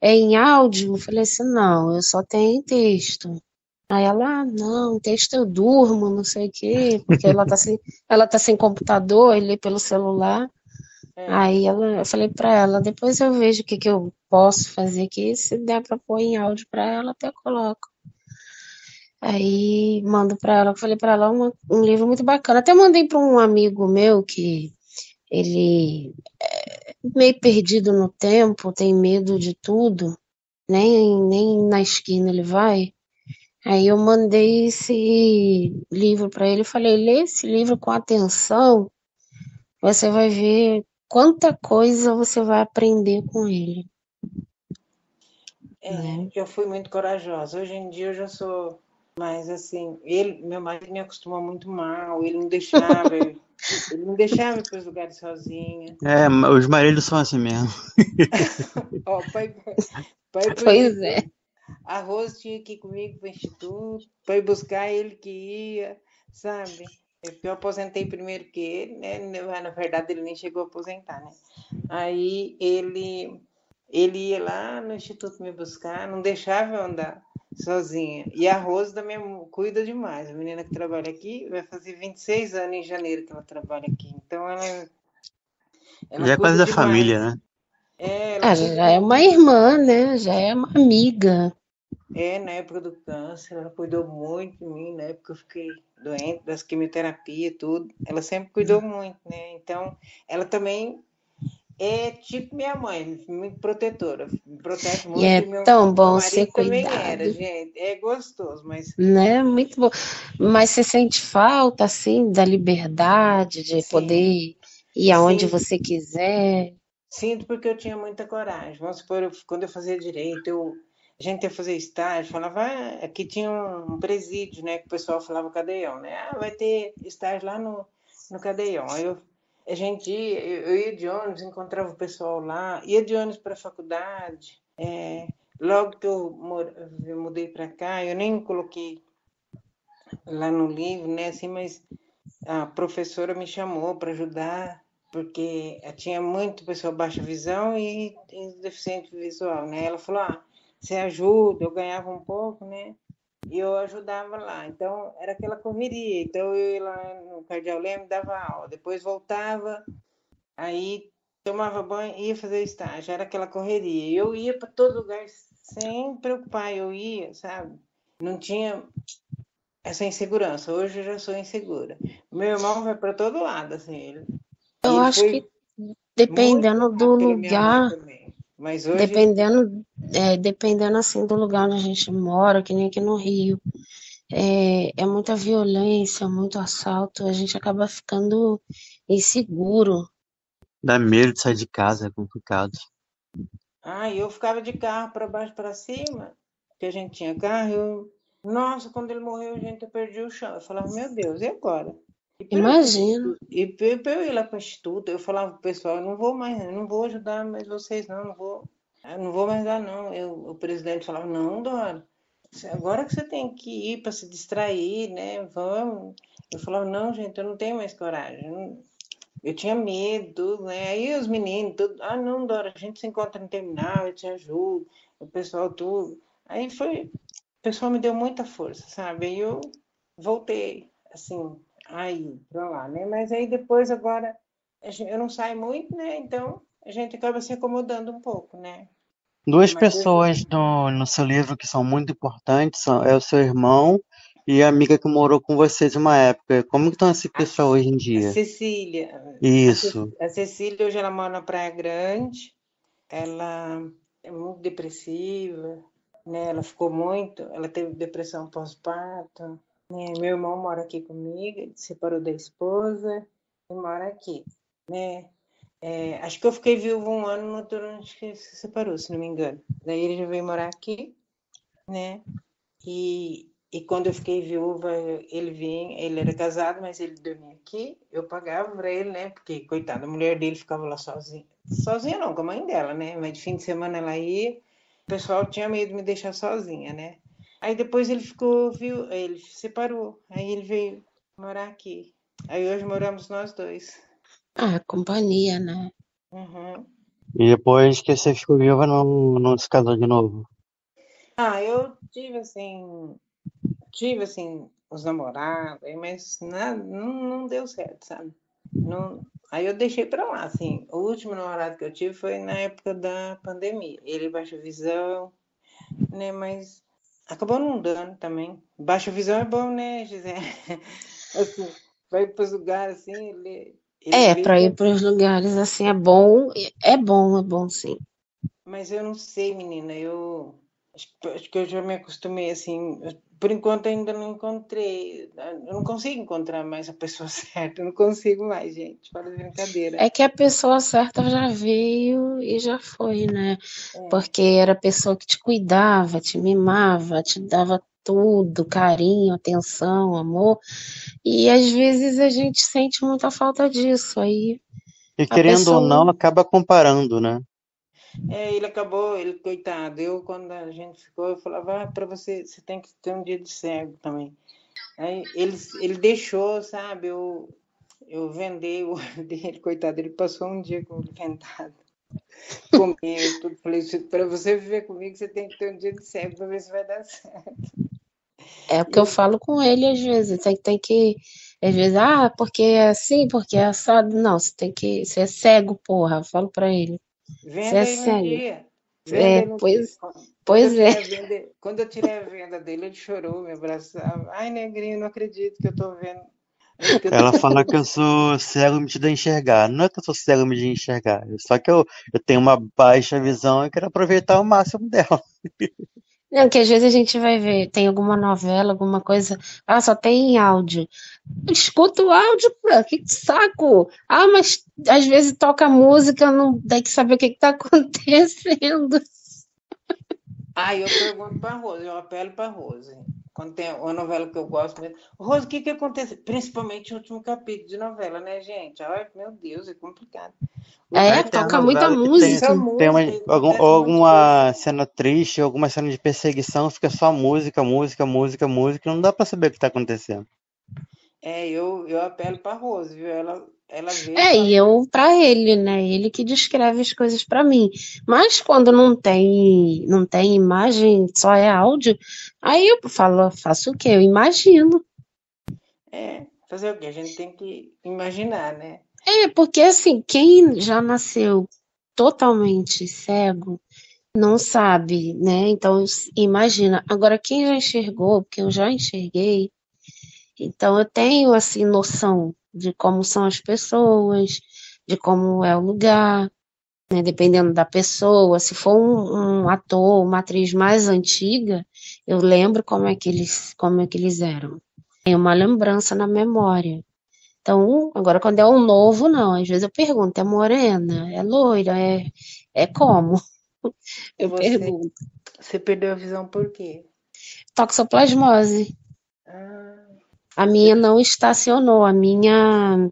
é em áudio? Eu falei assim, não, eu só tenho em texto. Aí ela, não, texto eu durmo, não sei o quê, porque ela tá sem computador, ele lê pelo celular. É, Aí eu falei pra ela, depois eu vejo o que que eu posso fazer aqui, se der pra pôr em áudio pra ela, até coloco. Aí mando pra ela, eu falei pra ela, um livro muito bacana. Até mandei pra um amigo meu que ele é meio perdido no tempo, tem medo de tudo, nem na esquina ele vai. Aí eu mandei esse livro para ele e falei, lê esse livro com atenção, você vai ver quanta coisa você vai aprender com ele, né? eu fui muito corajosa. Hoje em dia eu já sou mais assim. Meu marido me acostumou muito mal, ele não deixava ir para os lugares sozinha. Os maridos são assim mesmo. Ó, pai para o Pois é. instituto. A Rose tinha que ir comigo para o instituto, para ir buscar ele que ia, sabe? Eu aposentei primeiro que ele, né? Na verdade, ele nem chegou a aposentar, né? Aí ele ia lá no instituto me buscar, não deixava eu andar sozinha. E a Rose também cuida demais. A menina que trabalha aqui vai fazer 26 anos em janeiro que ela trabalha aqui. Então ela Já é quase cuida da demais. família, né? Ela Ah, cuida já é uma demais. irmã, né? Já é uma amiga. Na época do câncer, ela cuidou muito de mim, na época eu fiquei doente, das quimioterapia e tudo. Ela sempre cuidou muito, né? Então, ela também é tipo minha mãe, muito protetora, me protege E muito. é E meu tão bom ser marido também era, cuidado, gente. É gostoso, mas né? Muito bom. Mas você sente falta, assim, da liberdade, de sim, poder ir aonde sim, você quiser? sinto porque eu tinha muita coragem. Vamos supor, quando eu fazia direito, a gente ia fazer estágio, falava, aqui tinha um presídio, né, que o pessoal falava cadeião, né? Ah, vai ter estágio lá no cadeião. Aí a gente eu ia de ônibus, encontrava o pessoal lá, ia de ônibus para a faculdade. Logo que eu mudei para cá, eu nem coloquei lá no livro, né, assim, mas a professora me chamou para ajudar, porque tinha muito pessoa baixa visão e deficiente visual, né? Ela falou, você ajuda, eu ganhava um pouco, né? E eu ajudava lá. Então, era aquela correria. Então, eu ia lá no Cardeal Leme, dava aula. Depois voltava, aí tomava banho e ia fazer estágio. Era aquela correria. Eu ia para todo lugar sem preocupar. Eu ia, sabe? Não tinha essa insegurança. Hoje eu já sou insegura. Meu irmão vai para todo lado, assim. E Eu ele acho que foi muito dependendo do amado pela minha mãe lugar, também. Mas hoje, dependendo assim do lugar onde a gente mora, que nem aqui no Rio, é muita violência, muito assalto, a gente acaba ficando inseguro. Dá medo de sair de casa, é complicado. eu ficava de carro para baixo para cima, porque a gente tinha carro. Nossa, quando ele morreu, gente, eu perdi o chão. Eu falava, meu Deus, e agora? E para eu ir para o Imagina. instituto, e para eu ir lá para o instituto, eu falava pro pessoal, eu não vou mais, eu não vou ajudar mais vocês, não, eu não vou mais dar, não. O presidente falava, não, Dora, agora que você tem que ir para se distrair, né? Vamos. Eu falava, não, gente, eu não tenho mais coragem. eu tinha medo, né? Aí os meninos, tudo, ah, não, Dora, a gente se encontra no terminal, eu te ajudo, o pessoal tudo. Aí foi, o pessoal me deu muita força, sabe? Aí eu voltei, assim, aí pra lá, né? Mas aí depois, agora, eu não saio muito, né? Então a gente acaba se acomodando um pouco, né? Duas Mas eu, pessoas no seu livro que são muito importantes é o seu irmão e a amiga que morou com vocês uma época. Como que estão essas a, pessoas hoje em a dia? Cecília, Isso. A Cecília hoje ela mora na Praia Grande, ela é muito depressiva, né? Ela ficou muito, ela teve depressão pós-parto, né? Meu irmão mora aqui comigo, ele se separou da esposa e mora aqui, né? Acho que eu fiquei viúva um ano no turno que se separou, se não me engano. Daí ele já veio morar aqui, né? E quando eu fiquei viúva, ele vinha, ele era casado, mas ele dormia aqui, eu pagava para ele, né? Porque, coitada, a mulher dele ficava lá sozinha. Sozinha não, com a mãe dela, né? Mas de fim de semana ela ia, o pessoal tinha medo de me deixar sozinha, né? Aí depois ele ficou, viu? Ele se separou, aí ele veio morar aqui. Aí hoje moramos nós dois. Ah, companhia, né? Uhum. E depois que você ficou viúva, não se casou de novo. Ah, eu tive assim, os namorados, mas nada, não deu certo, sabe? Não, aí eu deixei pra lá, assim. O último namorado que eu tive foi na época da pandemia. Ele baixa visão, né? Mas acabou não dando também. Baixa visão é bom, né, Gisele? Assim, vai para os lugares assim, ele É, vê, para ir para os lugares assim é bom sim. mas eu não sei, menina. Acho que eu já me acostumei assim. Por enquanto ainda não encontrei. Eu não consigo encontrar mais a pessoa certa. Eu não consigo mais, gente. Fala de brincadeira. É que a pessoa certa já veio e já foi, né? É, Porque era a pessoa que te cuidava, te mimava, te dava tudo, carinho, atenção, amor. E às vezes a gente sente muita falta disso. Aí E a querendo ou pessoa não, acaba comparando, né? ele acabou, ele, coitado. Eu, quando a gente ficou, eu falava, para você, você tem que ter um dia de cego também. Aí ele deixou, sabe? Eu vendei o olho dele, coitado. Ele passou um dia com o olho vendado. Comeu tudo. Falei, para você viver comigo, você tem que ter um dia de cego para ver se vai dar certo. é o E que eu eu, falo com ele às vezes. Tem que, às vezes, porque é assim, porque é assado. Não, você tem que, você é cego, porra. Eu falo pra ele. Você é venda ele um cego. dia. Venda É, ele um dia. pois, pois é. Quando eu tirei a venda dele, ele chorou, me abraçava. Ai, negrinho, não acredito que eu tô vendo. Que eu tô... Ela fala que eu sou cego metido a enxergar. Não é que eu sou cego metido a enxergar, só que eu tenho uma baixa visão e quero aproveitar o máximo dela. Não, que às vezes a gente vai ver, tem alguma novela, alguma coisa, só tem em áudio. Escuta o áudio, pô, que saco! Ah, mas às vezes toca música, não tem que saber o que tá acontecendo. Aí eu pergunto para Rose, eu apelo para Rose. Quando tem uma novela que eu gosto mesmo. Rose, o que que acontece? Principalmente o último capítulo de novela, né, gente? Ai, meu Deus, é complicado. O último É, Aí tem a toca capítulo, muita novela que música. só música, e acontece um monte de coisa. alguma cena triste, alguma cena de perseguição, fica só música, música, música, música, não dá pra saber o que tá acontecendo. Eu apelo para Rose, viu? Ela vê e É, fala, e eu pra ele, né? Ele que descreve as coisas pra mim. Mas quando não tem imagem, só é áudio, aí eu falo, faço o quê? Eu imagino. fazer o quê? A gente tem que imaginar, né? É, porque assim, quem já nasceu totalmente cego não sabe, né? Então, imagina. Agora, quem já enxergou, porque eu já enxerguei, então eu tenho, assim, noção de como são as pessoas, de como é o lugar, né? Dependendo da pessoa. Se for um ator, uma atriz mais antiga, eu lembro como é que eles eram. Tem uma lembrança na memória. Então, agora quando é um novo, não. Às vezes eu pergunto, é morena? É loira? É como? Eu Você, pergunto. você perdeu a visão por quê? Toxoplasmose. Ah, A minha não estacionou, a minha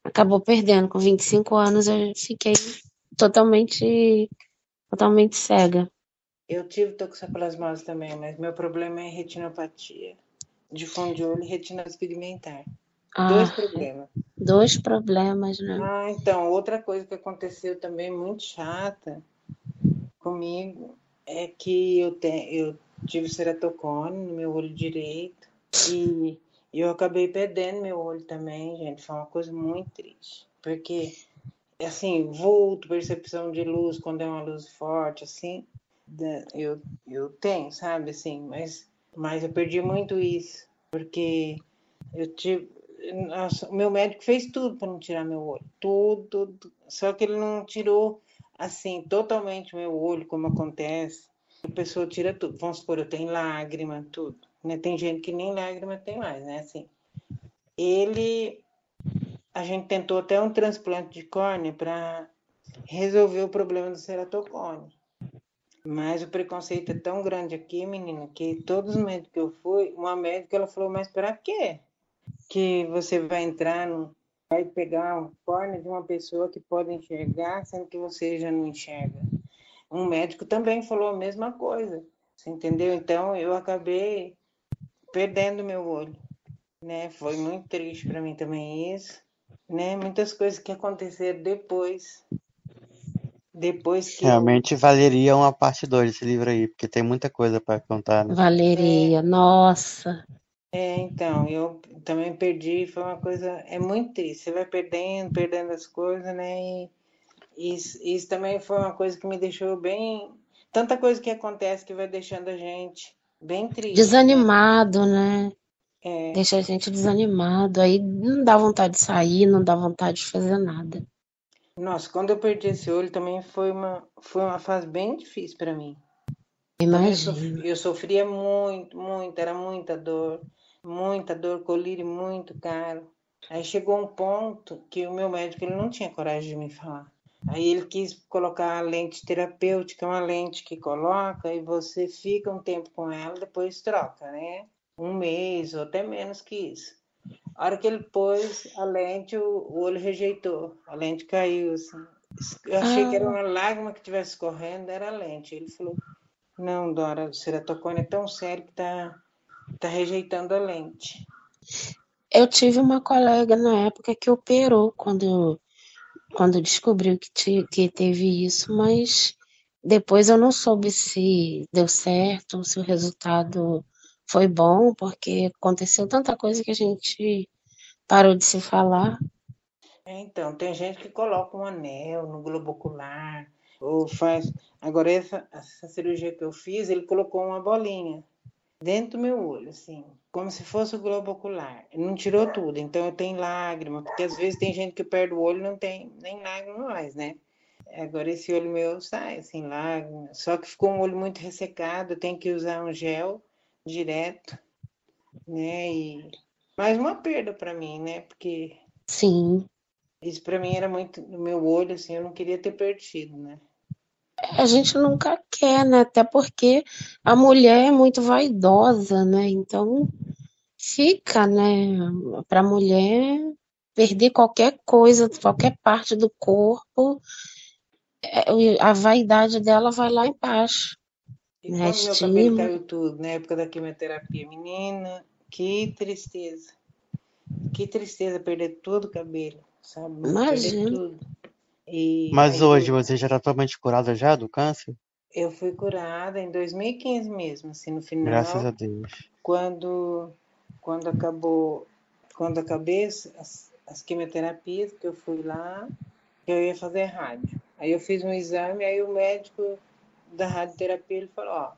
acabou perdendo. Com 25 anos eu fiquei totalmente, totalmente cega. eu tive toxoplasmose também, mas meu problema é retinopatia de fundo de olho e retinose pigmentar. Dois Ah, problemas. Dois problemas, né? Ah, então, outra coisa que aconteceu também muito chata comigo é que eu tive ceratocone no meu olho direito e eu acabei perdendo meu olho também, gente. Foi uma coisa muito triste. Porque, assim, vulto, percepção de luz, quando é uma luz forte, assim, eu tenho, sabe, assim, mas eu perdi muito isso, porque eu tive. Nossa, o meu médico fez tudo para não tirar meu olho, tudo. Só que ele não tirou assim totalmente o meu olho, como acontece. A pessoa tira tudo. Vamos supor, eu tenho lágrima, tudo. Né? Tem gente que nem lágrima tem mais, né? Assim, a gente tentou até um transplante de córnea para resolver o problema do ceratocone. Mas o preconceito é tão grande aqui, menina, que todos os médicos que eu fui, uma médica ela falou, mas para quê? Que você vai vai pegar um córnea de uma pessoa que pode enxergar, sendo que você já não enxerga. Um médico também falou a mesma coisa, você entendeu? Então eu acabei perdendo meu olho, né? Foi muito triste para mim também isso, né? Muitas coisas que aconteceram depois que eu Realmente valeria uma parte 2 desse livro aí, porque tem muita coisa para contar, né? Valeria, nossa. então, eu também perdi, foi uma coisa, é muito triste, você vai perdendo as coisas, né? Isso também foi uma coisa que me deixou bem. Tanta coisa que acontece que vai deixando a gente bem triste, né? Desanimado, né? É, Deixa a gente desanimado. Aí não dá vontade de sair, não dá vontade de fazer nada. nossa, quando eu perdi esse olho também foi uma fase bem difícil para mim. Também Imagino. eu sofria muito, era muita dor, colírio muito caro. Aí chegou um ponto que o meu médico ele não tinha coragem de me falar. Aí ele quis colocar a lente terapêutica, uma lente que coloca e você fica um tempo com ela, depois troca, né? Um mês ou até menos que isso. A hora que ele pôs a lente, o olho rejeitou, a lente caiu, assim. Eu achei que era Ah, uma lágrima que estivesse correndo, era a lente. Ele falou, não, Dora, o ceratocone é tão sério que tá rejeitando a lente. eu tive uma colega na época que operou quando descobriu que teve isso, mas depois eu não soube se deu certo, se o resultado foi bom, porque aconteceu tanta coisa que a gente parou de se falar. Então, tem gente que coloca um anel no globo ocular, ou faz. Agora, essa cirurgia que eu fiz, ele colocou uma bolinha dentro do meu olho, assim, como se fosse o globo ocular. Ele não tirou tudo, então eu tenho lágrima, porque às vezes tem gente que perde o olho e não tem nem lágrima mais, né? Agora esse olho meu sai, assim, lágrima. Só que ficou um olho muito ressecado, eu tenho que usar um gel direto, né? E mais uma perda para mim, né? Porque Sim, isso para mim era muito no meu olho, assim, eu não queria ter perdido, né? a gente nunca quer, né? Até porque a mulher é muito vaidosa, né? Então fica, né? Para a mulher perder qualquer coisa, qualquer parte do corpo, a vaidade dela vai lá embaixo, E né? A quando meu cabelo estima. caiu tudo, na época da quimioterapia, menina, que tristeza. Que tristeza perder todo o cabelo, sabe? Perder Imagina. tudo. E Mas aí hoje você já está totalmente curada já do câncer? eu fui curada em 2015 mesmo, assim, no Graças final, a Deus. quando, quando acabou, quando acabei as quimioterapias, que eu fui lá, eu ia fazer rádio. Aí eu fiz um exame, aí o médico da radioterapia, ele falou, ó,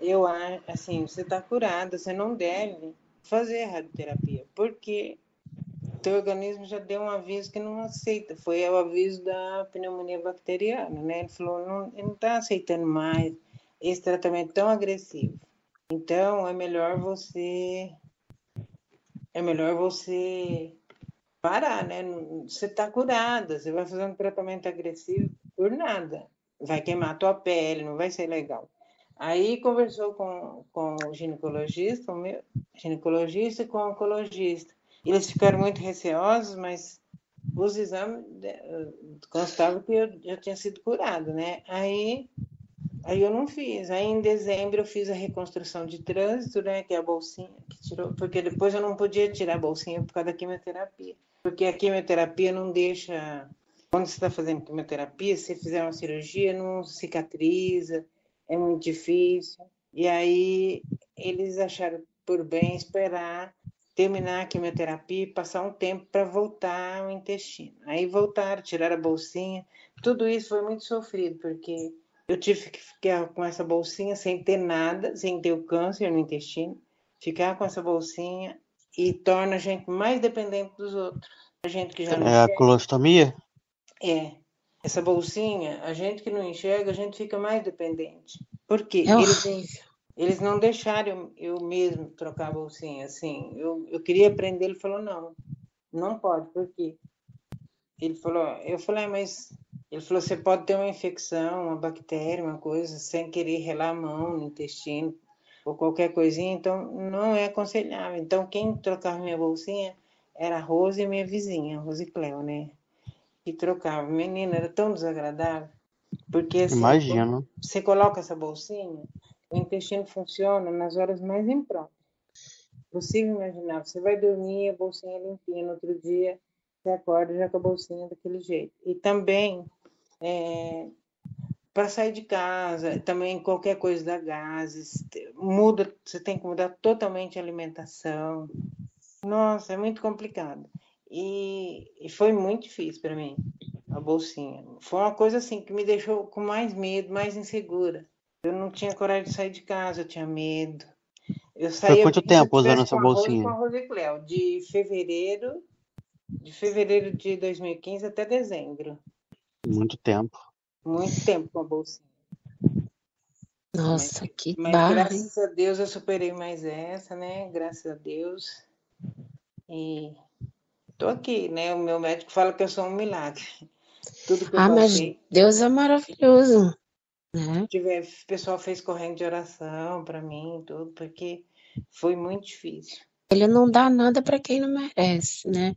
eu acho, assim, você está curada, você não deve fazer radioterapia, porque teu organismo já deu um aviso que não aceita. Foi o aviso da pneumonia bacteriana, né? Ele falou, não, ele não está aceitando mais esse tratamento tão agressivo. Então, é melhor você parar, né? Você está curada, você vai fazer um tratamento agressivo por nada. Vai queimar a tua pele, não vai ser legal. Aí conversou com o ginecologista, o meu ginecologista e com o oncologista. Eles ficaram muito receosos, mas os exames constavam que eu já tinha sido curado, né? Aí Aí eu não fiz. Aí em dezembro eu fiz a reconstrução de trânsito, né? Que é a bolsinha que tirou, porque depois eu não podia tirar a bolsinha por causa da quimioterapia. Porque a quimioterapia não deixa. Quando você está fazendo quimioterapia, se fizer uma cirurgia, não cicatriza, é muito difícil. E aí eles acharam por bem esperar terminar a quimioterapia e passar um tempo para voltar o intestino. Aí voltaram, tiraram a bolsinha. Tudo isso foi muito sofrido, porque eu tive que ficar com essa bolsinha sem ter nada, sem ter o câncer no intestino. Ficar com essa bolsinha e torna a gente mais dependente dos outros. A gente que já não É a enxerga. colostomia? É, essa bolsinha, a gente que não enxerga, a gente fica mais dependente. Por quê? É Eles, horrível. eles não deixaram eu mesmo trocar a bolsinha, assim. Eu queria aprender, ele falou, não, não pode, por quê? Ele falou, eu falei, mas ele falou, você pode ter uma infecção, uma bactéria, uma coisa, sem querer relar a mão no intestino ou qualquer coisinha, então não é aconselhável. Então quem trocava minha bolsinha era a Rose e minha vizinha, a Rose Cleo, né? Que trocava. Menina, era tão desagradável, porque assim, quando Imagino. você coloca essa bolsinha, o intestino funciona nas horas mais impróprias. Possível imaginar, você vai dormir, a bolsinha é limpinha, no outro dia você acorda já com a bolsinha daquele jeito. E também, para sair de casa, também qualquer coisa da gases, muda, você tem que mudar totalmente a alimentação. Nossa, é muito complicado. E foi muito difícil para mim, a bolsinha. Foi uma coisa assim que me deixou com mais medo, mais insegura. Eu não tinha coragem de sair de casa, eu tinha medo. Eu Foi saía quanto bem se eu tempo usando tivesse com essa arroz e com bolsinha? arroz e Cléo, de fevereiro de 2015 até dezembro. Muito tempo. Muito tempo com a bolsinha. Mas, Nossa, que mas barra, hein? graças a Deus eu superei mais essa, né? Graças a Deus. E tô aqui, né? O meu médico fala que eu sou um milagre. Tudo que eu Ah, mas passei. Deus é maravilhoso, né? O pessoal fez corrente de oração para mim, tudo, porque foi muito difícil. Ele não dá nada para quem não merece, né?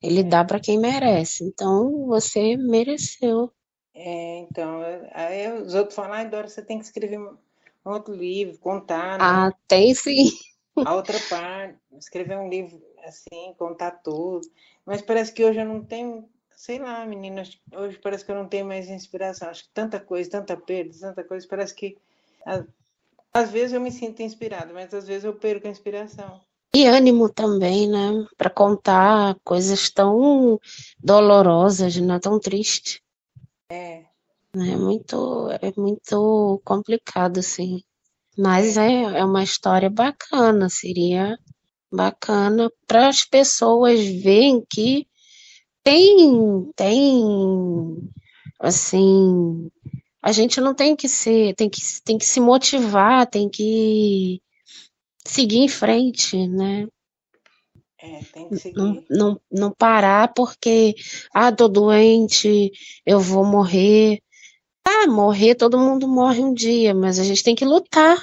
Ele dá para quem merece. Então, você mereceu. Então, aí os outros falam, ai, Dora, você tem que escrever um outro livro, contar, né? Ah, tem sim. A outra parte, escrever um livro assim, contar tudo. Mas parece que hoje eu não tenho, sei lá, meninas, hoje parece que eu não tenho mais inspiração. Acho que tanta coisa, tanta perda, tanta coisa, parece que às vezes eu me sinto inspirada, mas às vezes eu perco a inspiração. E ânimo também, né? Para contar coisas tão dolorosas, né? Tão tristes, É, né? É muito complicado, assim. Mas é, é uma história bacana, seria bacana para as pessoas verem que tem, assim, a gente não tem que ser, tem que se motivar, tem que seguir em frente, né? tem que Não, seguir. não, não parar porque, tô doente, eu vou morrer. Morrer, todo mundo morre um dia, mas a gente tem que lutar.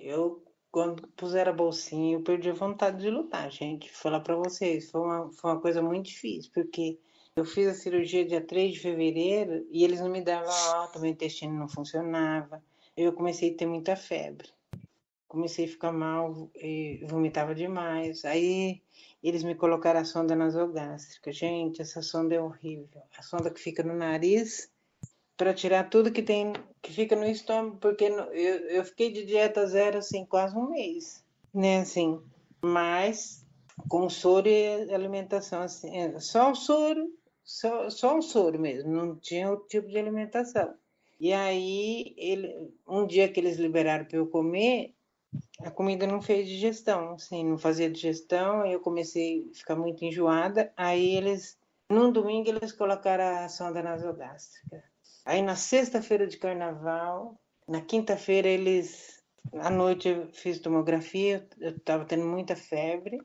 Eu, quando puseram a bolsinha, eu perdi a vontade de lutar, gente. Vou falar para vocês, foi uma coisa muito difícil, porque eu fiz a cirurgia dia 3 de fevereiro e eles não me davam alta, meu intestino não funcionava. Eu comecei a ter muita febre. Comecei a ficar mal e vomitava demais. Aí eles me colocaram a sonda nasogástrica. Gente, essa sonda é horrível. A sonda que fica no nariz para tirar tudo que fica no estômago, porque eu fiquei de dieta zero assim quase um mês, né, assim, mas com soro e alimentação assim, só o soro, só o soro mesmo, não tinha outro tipo de alimentação. E aí um dia que eles liberaram para eu comer, a comida não fez digestão, assim, não fazia digestão, aí eu comecei a ficar muito enjoada, aí num domingo eles colocaram a sonda nasogástrica. Aí na sexta-feira de carnaval, na quinta-feira à noite eu fiz tomografia, eu estava tendo muita febre.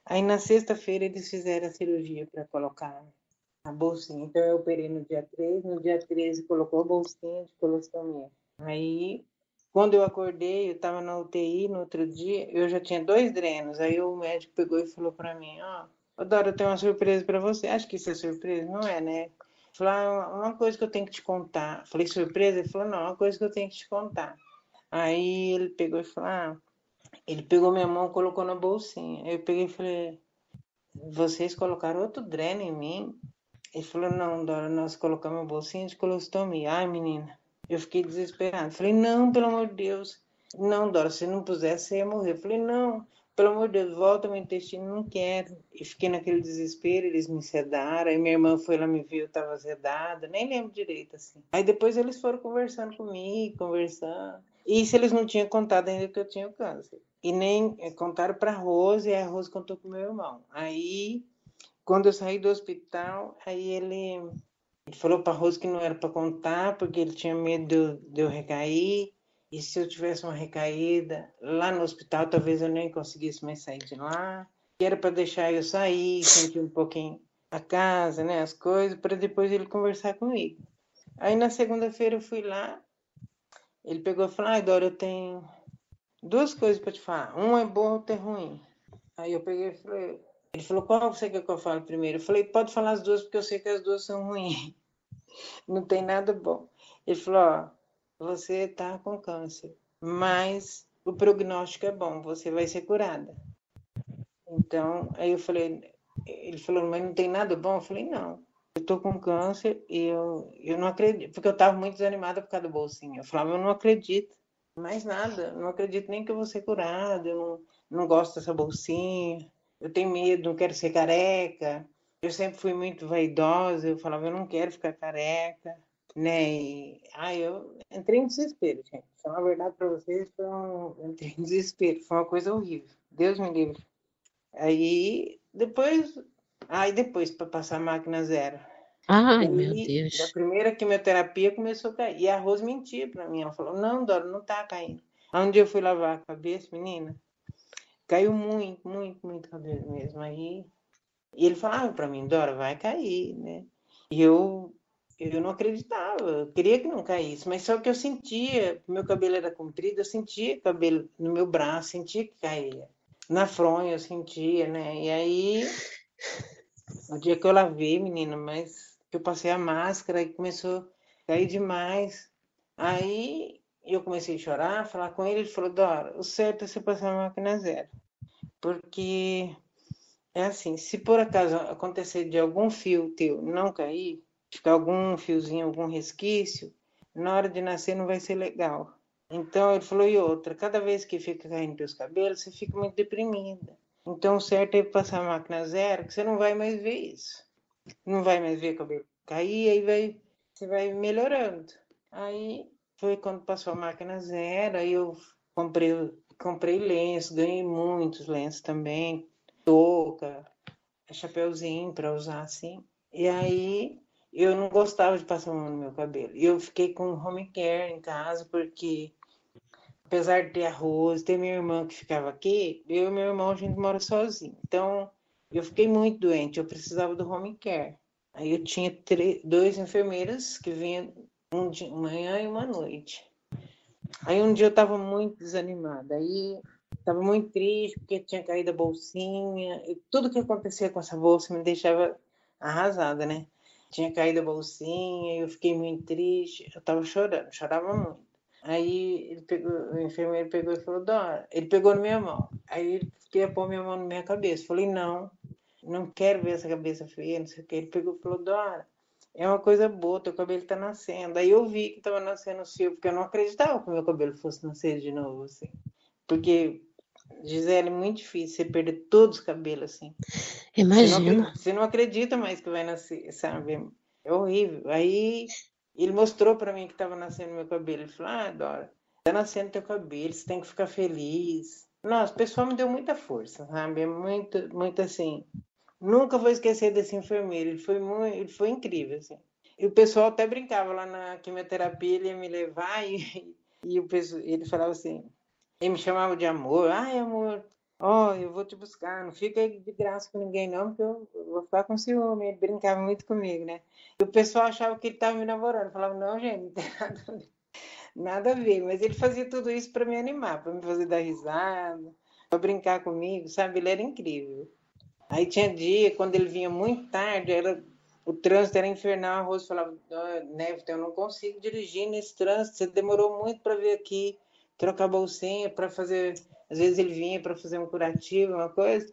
Aí na sexta-feira eles fizeram a cirurgia para colocar a bolsinha. Então eu operei no dia 3, no dia 13 colocou a bolsinha de colostomia. Aí quando eu acordei, eu estava na UTI no outro dia, eu já tinha 2 drenos. Aí o médico pegou e falou para mim, Dora, eu tenho uma surpresa para você. Acho que isso é surpresa? Não é, né? Falei, uma coisa que eu tenho que te contar. Falei, surpresa? Ele falou, não, uma coisa que eu tenho que te contar. Aí ele pegou e falou, ele pegou minha mão e colocou na bolsinha. Eu peguei e falei, vocês colocaram outro dreno em mim? Ele falou, não, Dora, nós colocamos a bolsinha de colostomia. Ai, menina, eu fiquei desesperada. Falei, não, pelo amor de Deus. Não, Dora, se não pusesse, você ia morrer. Falei, não, pelo amor de Deus, volta meu intestino, não quero. E fiquei naquele desespero, eles me sedaram. Aí minha irmã foi lá me viu, eu estava sedada, nem lembro direito, assim. Aí depois eles foram conversando comigo, conversando. Isso eles não tinham contado ainda que eu tinha o câncer. E nem contaram para a Rose, e a Rose contou para o meu irmão. Aí, quando eu saí do hospital, aí ele falou para a Rose que não era para contar, porque ele tinha medo de eu recair. E se eu tivesse uma recaída lá no hospital, talvez eu nem conseguisse mais sair de lá. E era para deixar eu sair, sentir um pouquinho a casa, né, as coisas, para depois ele conversar comigo. Aí na segunda-feira eu fui lá, ele pegou e falou, ai, Dora, eu tenho duas coisas para te falar. Uma é boa, outra é ruim. Aí eu peguei e falei, ele falou, qual você quer que eu fale primeiro? Eu falei, pode falar as duas, porque eu sei que as duas são ruins. Não tem nada bom. Ele falou, você tá com câncer, mas o prognóstico é bom, você vai ser curada. Então, aí eu falei, ele falou, mas não tem nada bom? Eu falei, não, eu tô com câncer e eu não acredito, porque eu tava muito desanimada por causa do bolsinho. Eu falava, eu não acredito, mais nada, não acredito nem que eu vou ser curada, eu não gosto dessa bolsinha, eu tenho medo, não quero ser careca. Eu sempre fui muito vaidosa, eu falava, eu não quero ficar careca, né? Eu entrei em desespero, gente. Falar a verdade para vocês, eu entrei em desespero, foi uma coisa horrível. Deus me livre. Aí depois para passar a máquina zero. Ai, meu Aí, da Deus. primeira quimioterapia começou a cair. E a Rose mentia para mim. Ela falou, não, Dora, não tá caindo. Aí um dia eu fui lavar a cabeça, menina, caiu muito, muito, muito cabelo mesmo. Aí, e ele falava para mim, Dora, vai cair, né? E eu não acreditava, eu queria que não caísse, mas só que eu sentia, meu cabelo era comprido, eu sentia cabelo no meu braço, sentia que caía. Na fronha eu sentia, né? E aí, no dia que eu lavei, menina, mas que eu passei a máscara e começou a cair demais. Aí eu comecei a chorar, falar com ele, ele falou, Dora, o certo é você passar a máquina zero. Porque é assim, se por acaso acontecer de algum fio teu não cair, ficar algum fiozinho, algum resquício, na hora de nascer não vai ser legal. Então ele falou, e outra, cada vez que fica caindo teus cabelos, você fica muito deprimida. Então o certo é passar a máquina zero, que você não vai mais ver isso. Não vai mais ver o cabelo cair, aí você vai melhorando. Aí foi quando passou a máquina zero, aí eu comprei lenço, ganhei muitos lenços também, touca, chapeuzinho para usar assim. E aí eu não gostava de passar a mão no meu cabelo. E eu fiquei com home care em casa, porque apesar de ter arroz, ter minha irmã que ficava aqui, eu e meu irmão a gente mora sozinho. Então eu fiquei muito doente, eu precisava do home care. Aí eu tinha dois enfermeiras que vinham um dia, manhã e uma noite. Aí um dia eu estava muito desanimada, aí estava muito triste porque tinha caído a bolsinha, e tudo que acontecia com essa bolsa me deixava arrasada, né? Tinha caído a bolsinha, eu fiquei muito triste, eu estava chorando, chorava muito. Aí o enfermeiro pegou e falou, Dora, ele pegou na minha mão, aí ele queria pôr minha mão na minha cabeça, falei, não quero ver essa cabeça feia, não sei o que. Ele pegou e falou, Dora, é uma coisa boa, teu cabelo tá nascendo. Aí eu vi que tava nascendo o fio, porque eu não acreditava que o meu cabelo fosse nascer de novo, assim. Porque, Gisele, é muito difícil você perder todos os cabelos, assim. Imagina. Você não acredita mais que vai nascer, sabe? É horrível. Aí ele mostrou para mim que tava nascendo meu cabelo. Ele falou, Dora, tá nascendo teu cabelo, você tem que ficar feliz. Nossa, o pessoal me deu muita força, sabe? É muito, muito assim. Nunca vou esquecer desse enfermeiro, ele foi incrível, assim. E o pessoal até brincava lá na quimioterapia, ele ia me levar ele falava assim, ele me chamava de amor, ai amor, eu vou te buscar, não fica aí de graça com ninguém não, porque eu vou ficar com ciúme, ele brincava muito comigo, né? E o pessoal achava que ele estava me namorando, falava, não gente, não tem nada a ver, mas ele fazia tudo isso para me animar, para me fazer dar risada, para brincar comigo, sabe? Ele era incrível. Aí tinha dia, quando ele vinha muito tarde, o trânsito era infernal. A Rose falava, Neve, eu não consigo dirigir nesse trânsito, você demorou muito para vir aqui, trocar a bolsinha para fazer. Às vezes ele vinha para fazer um curativo, uma coisa.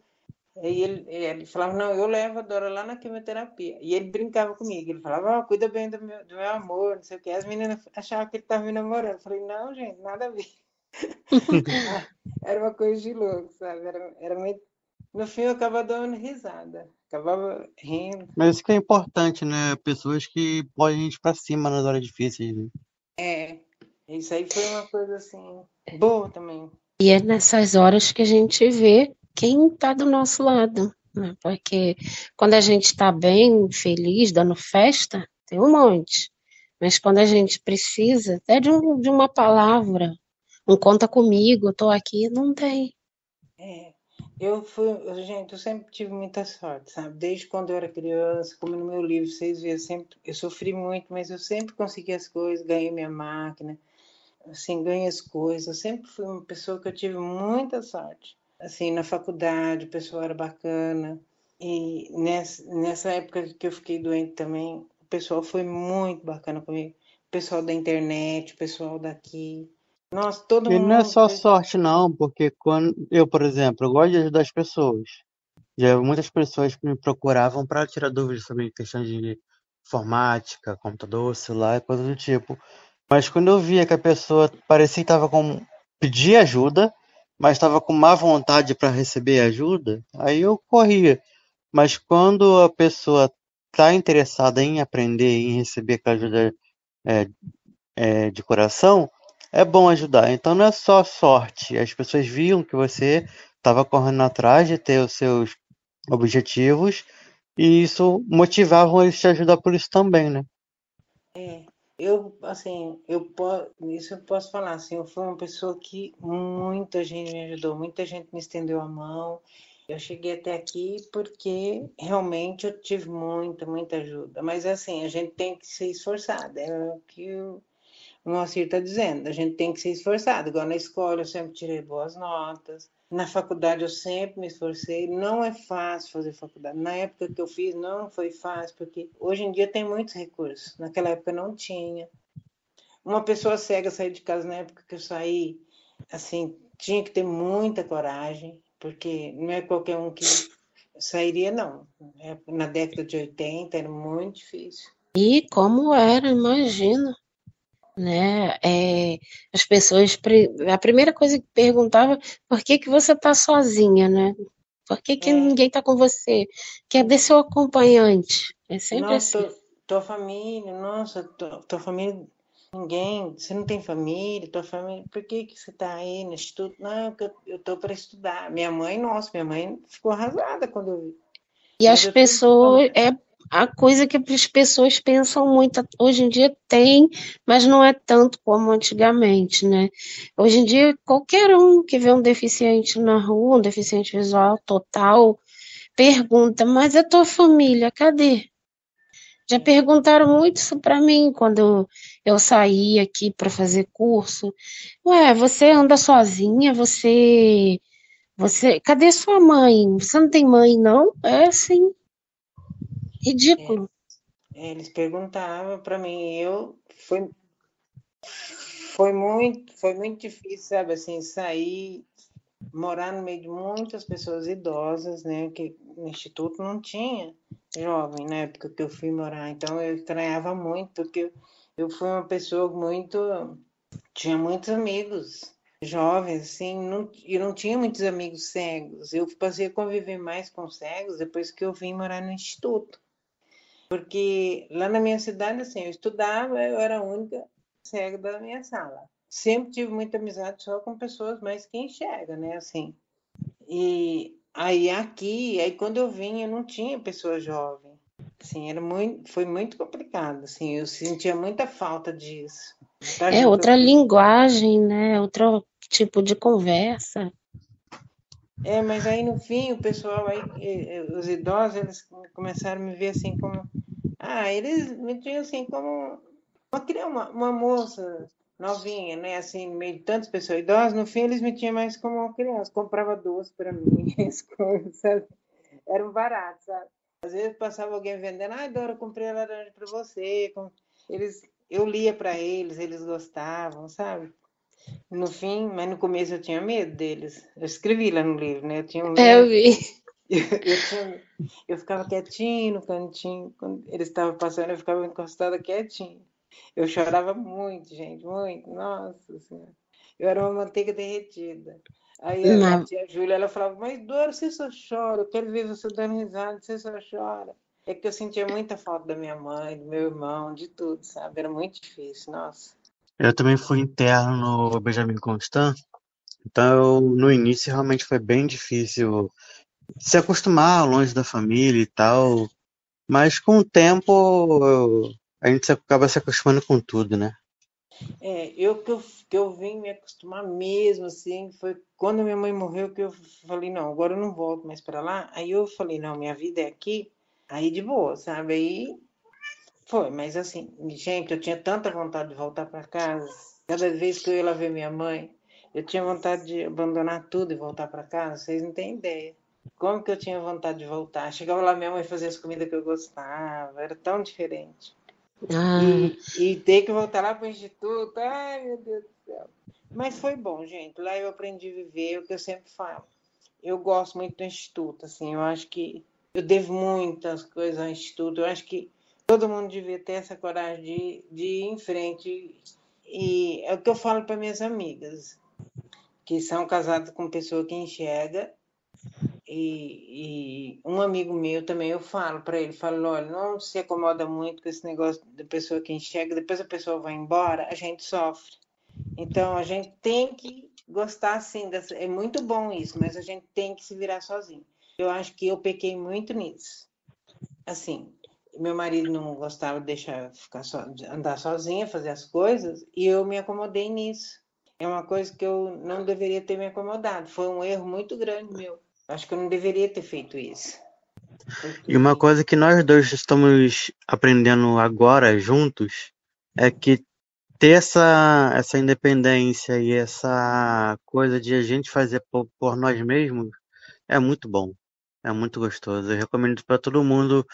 Aí ele falava, não, eu levo a Dora lá na quimioterapia. E ele brincava comigo. Ele falava, cuida bem do meu amor, não sei o quê. As meninas achavam que ele estava me namorando. Eu falei, não, gente, nada a ver. Era uma coisa de louco, sabe? Era muito... No fim, eu acabava dando risada. Acabava rindo. Mas isso que é importante, né? Pessoas que podem a gente pra cima nas horas difíceis, né? Isso aí foi uma coisa, assim, boa também. E é nessas horas que a gente vê quem está do nosso lado, né? Porque quando a gente está bem, feliz, dando festa, tem um monte. Mas quando a gente precisa até de uma palavra, um conta comigo, eu tô aqui, não tem. Gente, eu sempre tive muita sorte, sabe? Desde quando eu era criança, como no meu livro, vocês viram, eu sofri muito, mas eu sempre consegui as coisas, ganhei minha máquina, assim, ganhei as coisas. Eu sempre fui uma pessoa que eu tive muita sorte. Assim, na faculdade, o pessoal era bacana. E nessa época que eu fiquei doente também, o pessoal foi muito bacana comigo. O pessoal da internet, o pessoal daqui. Nossa, todo E não é mundo só fez. sorte, não, porque quando eu, por exemplo, eu gosto de ajudar as pessoas. Já muitas pessoas me procuravam para tirar dúvidas sobre questões de informática, computador, celular, coisa do tipo. Mas quando eu via que a pessoa parecia que estava com pedir ajuda, mas estava com má vontade para receber ajuda, aí eu corria. Mas quando a pessoa está interessada em aprender, em receber aquela ajuda é, de coração, é bom ajudar. Então não é só sorte. As pessoas viam que você estava correndo atrás de ter os seus objetivos e isso motivavam eles a te ajudar por isso também, né? Assim, isso eu posso falar, assim, eu fui uma pessoa que muita gente me ajudou, muita gente me estendeu a mão. Eu cheguei até aqui porque realmente eu tive muita ajuda. Mas assim, a gente tem que ser esforçado, é o que o Moacir está dizendo, a gente tem que ser esforçado. Igual na escola eu sempre tirei boas notas, na faculdade eu sempre me esforcei. Não é fácil fazer faculdade. Na época que eu fiz não foi fácil, porque hoje em dia tem muitos recursos. Naquela época não tinha. Uma pessoa cega sair de casa na época que eu saí, assim, tinha que ter muita coragem, porque não é qualquer um que sairia, não. Na década de 80 era muito difícil. E como era, imagina, né? As pessoas, a primeira coisa que perguntava, por que que você está sozinha, né? Por que que ninguém está com você? Cadê seu acompanhante? É sempre Nossa, assim. tua família, nossa, tua família, ninguém, você não tem família, tua família, por que que você está aí no instituto? Não, porque eu tô para estudar. Minha mãe ficou arrasada quando eu vi. E Mas as eu tenho que pessoas, falar. é a coisa que as pessoas pensam muito. Hoje em dia tem, mas não é tanto como antigamente, né? Hoje em dia, qualquer um que vê um deficiente na rua, um deficiente visual total, pergunta, mas a tua família, cadê? Já perguntaram muito isso para mim quando eu saí aqui para fazer curso. Ué, você anda sozinha? Cadê sua mãe? Você não tem mãe, não? É sim, É, ridículo. eles perguntavam para mim, foi muito difícil, sabe, assim, sair, morar no meio de muitas pessoas idosas, né, que no instituto não tinha jovem na época que eu fui morar, então eu estranhava muito, porque eu fui uma pessoa muito, tinha muitos amigos jovens, assim, e não tinha muitos amigos cegos, eu passei a conviver mais com cegos depois que eu vim morar no instituto. Porque lá na minha cidade, assim, eu estudava, eu era a única cega da minha sala. Sempre tive muita amizade só com pessoas mais que enxergam, né, assim. E aí quando eu vim, eu não tinha pessoa jovem. Assim, foi muito complicado, assim, eu sentia muita falta disso. Da É ajuda. outra linguagem, né? Outro tipo de conversa. Mas aí no fim, o pessoal aí, os idosos, eles começaram a me ver assim como, eles me tinham assim como uma moça novinha, né? Assim, no meio de tantas pessoas idosas, no fim eles me tinham mais como uma criança, comprava doce para mim, as coisas, sabe? Era um barato, sabe? Às vezes passava alguém vendendo, ai, Dora, eu comprei a laranja para você. Eu lia para eles gostavam, sabe? No fim, mas no começo eu tinha medo deles. Eu escrevi lá no livro, né? Eu tinha Eu medo. vi. Eu ficava quietinho no cantinho. Quando eles estavam passando, eu ficava encostada quietinho. Eu chorava muito, gente, muito. Nossa Senhora. Eu era uma manteiga derretida. Aí a Mas, tia Júlia, ela falava, mas Dora, você só chora, eu quero ver você dando risada, você só chora. É que eu sentia muita falta da minha mãe, do meu irmão, de tudo, sabe? Era muito difícil, nossa. Eu também fui interno no Benjamin Constant, então no início realmente foi bem difícil se acostumar longe da família e tal, mas com o tempo a gente acaba se acostumando com tudo, né? Que eu vim me acostumar mesmo, assim, foi quando minha mãe morreu que eu falei, não, agora eu não volto mais para lá. Aí eu falei, não, minha vida é aqui, aí de boa, sabe? Aí foi, mas assim, gente, eu tinha tanta vontade de voltar para casa. Cada vez que eu ia lá ver minha mãe, eu tinha vontade de abandonar tudo e voltar para casa, vocês não têm ideia. Como que eu tinha vontade de voltar? Chegava lá, minha mãe fazia as comidas que eu gostava, era tão diferente. ah, E ter que voltar lá para o instituto, ai meu Deus do céu. Mas foi bom, gente. Lá eu aprendi a viver, o que eu sempre falo. Eu gosto muito do instituto, assim, eu acho que eu devo muitas coisas ao instituto. Eu acho que todo mundo devia ter essa coragem de ir em frente. E é o que eu falo para minhas amigas, que são casadas com pessoa que enxerga. E um amigo meu também, eu falo para ele, falo, olha, não se acomoda muito com esse negócio da pessoa que enxerga, depois a pessoa vai embora, a gente sofre. Então, a gente tem que gostar, sim, é muito bom isso, mas a gente tem que se virar sozinho. Eu acho que eu pequei muito nisso. Assim, meu marido não gostava de deixar andar sozinha, fazer as coisas, e eu me acomodei nisso. É uma coisa que eu não deveria ter me acomodado. Foi um erro muito grande meu. Acho que eu não deveria ter feito isso. E uma Porque coisa que nós dois estamos aprendendo agora juntos é que ter essa independência e essa coisa de a gente fazer por nós mesmos é muito bom, é muito gostoso. Eu recomendo para todo mundo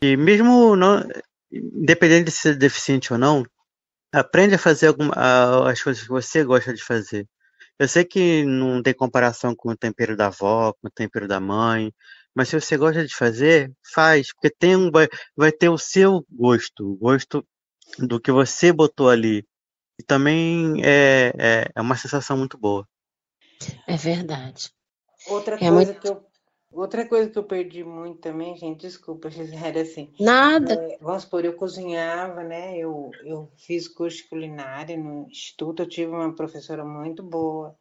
que mesmo não, independente de ser deficiente ou não, aprende a fazer as coisas que você gosta de fazer. Eu sei que não tem comparação com o tempero da avó, com o tempero da mãe, mas se você gosta de fazer, faz, porque vai ter o seu gosto, o gosto do que você botou ali. E também é uma sensação muito boa. é verdade. outra É muito coisa que eu, outra coisa que eu perdi muito também, gente, desculpa, Gisele, assim, nada. vamos supor, eu cozinhava, né? Eu fiz curso de culinária no instituto, eu tive uma professora muito boa.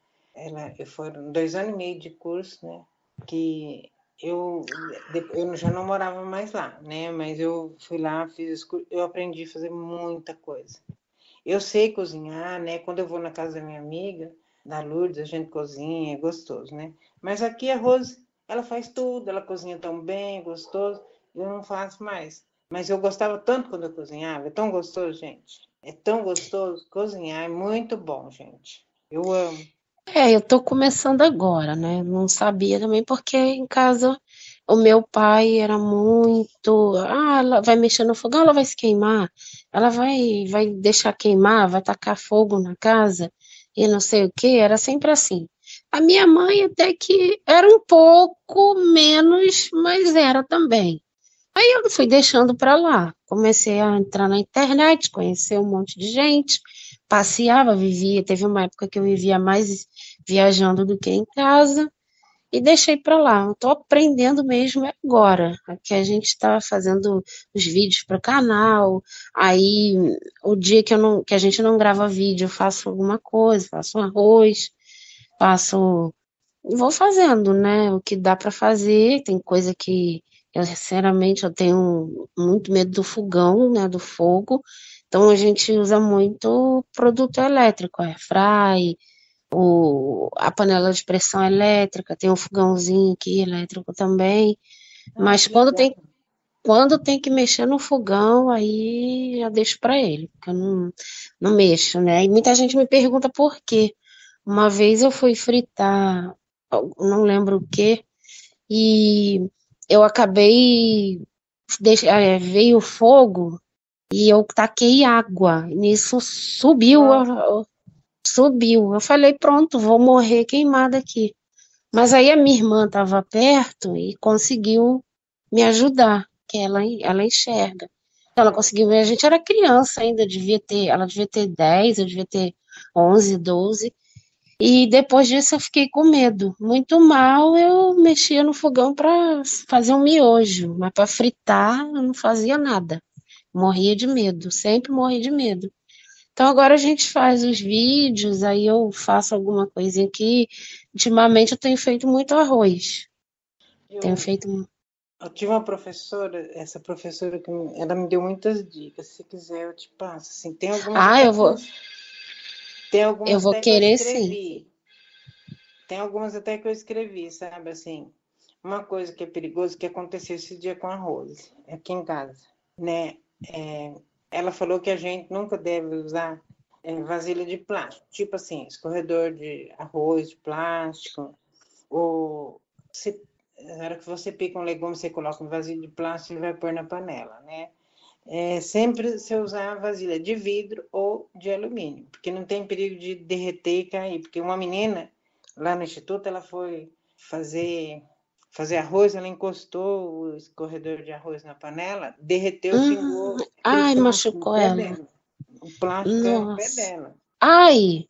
Foram 2 anos e meio de curso, né? Que eu já não morava mais lá, né? Mas eu fui lá, eu aprendi a fazer muita coisa. Eu sei cozinhar, né? Quando eu vou na casa da minha amiga, da Lourdes, a gente cozinha, é gostoso, né? Mas aqui a Rose, ela faz tudo, ela cozinha tão bem, é gostoso. Eu não faço mais. Mas eu gostava tanto quando eu cozinhava, é tão gostoso, gente. É tão gostoso cozinhar, é muito bom, gente. Eu amo. Eu tô começando agora, né? Não sabia também porque em casa o meu pai era muito, ela vai mexer no fogão, ela vai se queimar, ela vai deixar queimar, vai tacar fogo na casa e não sei o que, era sempre assim. A minha mãe até que era um pouco menos, mas era também. Aí eu fui deixando para lá. Comecei a entrar na internet, conhecer um monte de gente, passeava, vivia. Teve uma época que eu vivia mais viajando do que em casa e deixei para lá. Eu tô aprendendo mesmo agora. Aqui a gente está fazendo os vídeos para o canal. Aí o dia que a gente não grava vídeo, eu faço alguma coisa, faço um arroz, faço vou fazendo, né? O que dá para fazer. Tem coisa que eu, sinceramente, eu tenho muito medo do fogão, né? Do fogo. Então a gente usa muito produto elétrico, airfry, a panela de pressão elétrica, tem um fogãozinho aqui elétrico também. Ah, Mas que legal. quando tem que mexer no fogão, aí já deixo para ele, porque eu não mexo, né? E muita gente me pergunta por quê. Uma vez eu fui fritar, não lembro o quê, e eu acabei. Veio o fogo e eu taquei água. Nisso subiu, subiu. Eu falei, pronto, vou morrer queimada aqui. Mas aí a minha irmã estava perto e conseguiu me ajudar, que ela enxerga. Então ela conseguiu ver, a gente era criança ainda, ela devia ter 10, eu devia ter 11, 12. E depois disso eu fiquei com medo. Muito mal, eu mexia no fogão para fazer um miojo, mas para fritar eu não fazia nada. Morria de medo, sempre morri de medo. Então agora a gente faz os vídeos, aí eu faço alguma coisinha aqui. Ultimamente eu tenho feito muito arroz. Tenho Eu, feito. eu tive uma professora, essa professora que ela me deu muitas dicas. Se quiser, eu te passo. Assim, tem algumas Ah, até tem eu algumas vou até que eu querer sim. escrevi. Tem algumas até que eu escrevi, sabe? Assim, uma coisa que é perigoso que aconteceu esse dia com a Rose, aqui em casa, né? Ela falou que a gente nunca deve usar vasilha de plástico, tipo assim, escorredor de arroz de plástico, ou se, na hora que você pica um legume, você coloca um vasilha de plástico e vai pôr na panela, né? Sempre se usar vasilha de vidro ou de alumínio, porque não tem perigo de derreter e cair. Porque uma menina lá no instituto, ela foi fazer arroz, ela encostou o escorredor de arroz na panela, derreteu, pingou aquele Ai, plástico no machucou pé ela. dela. O plástico caiu no pé Nossa. dela, Ai,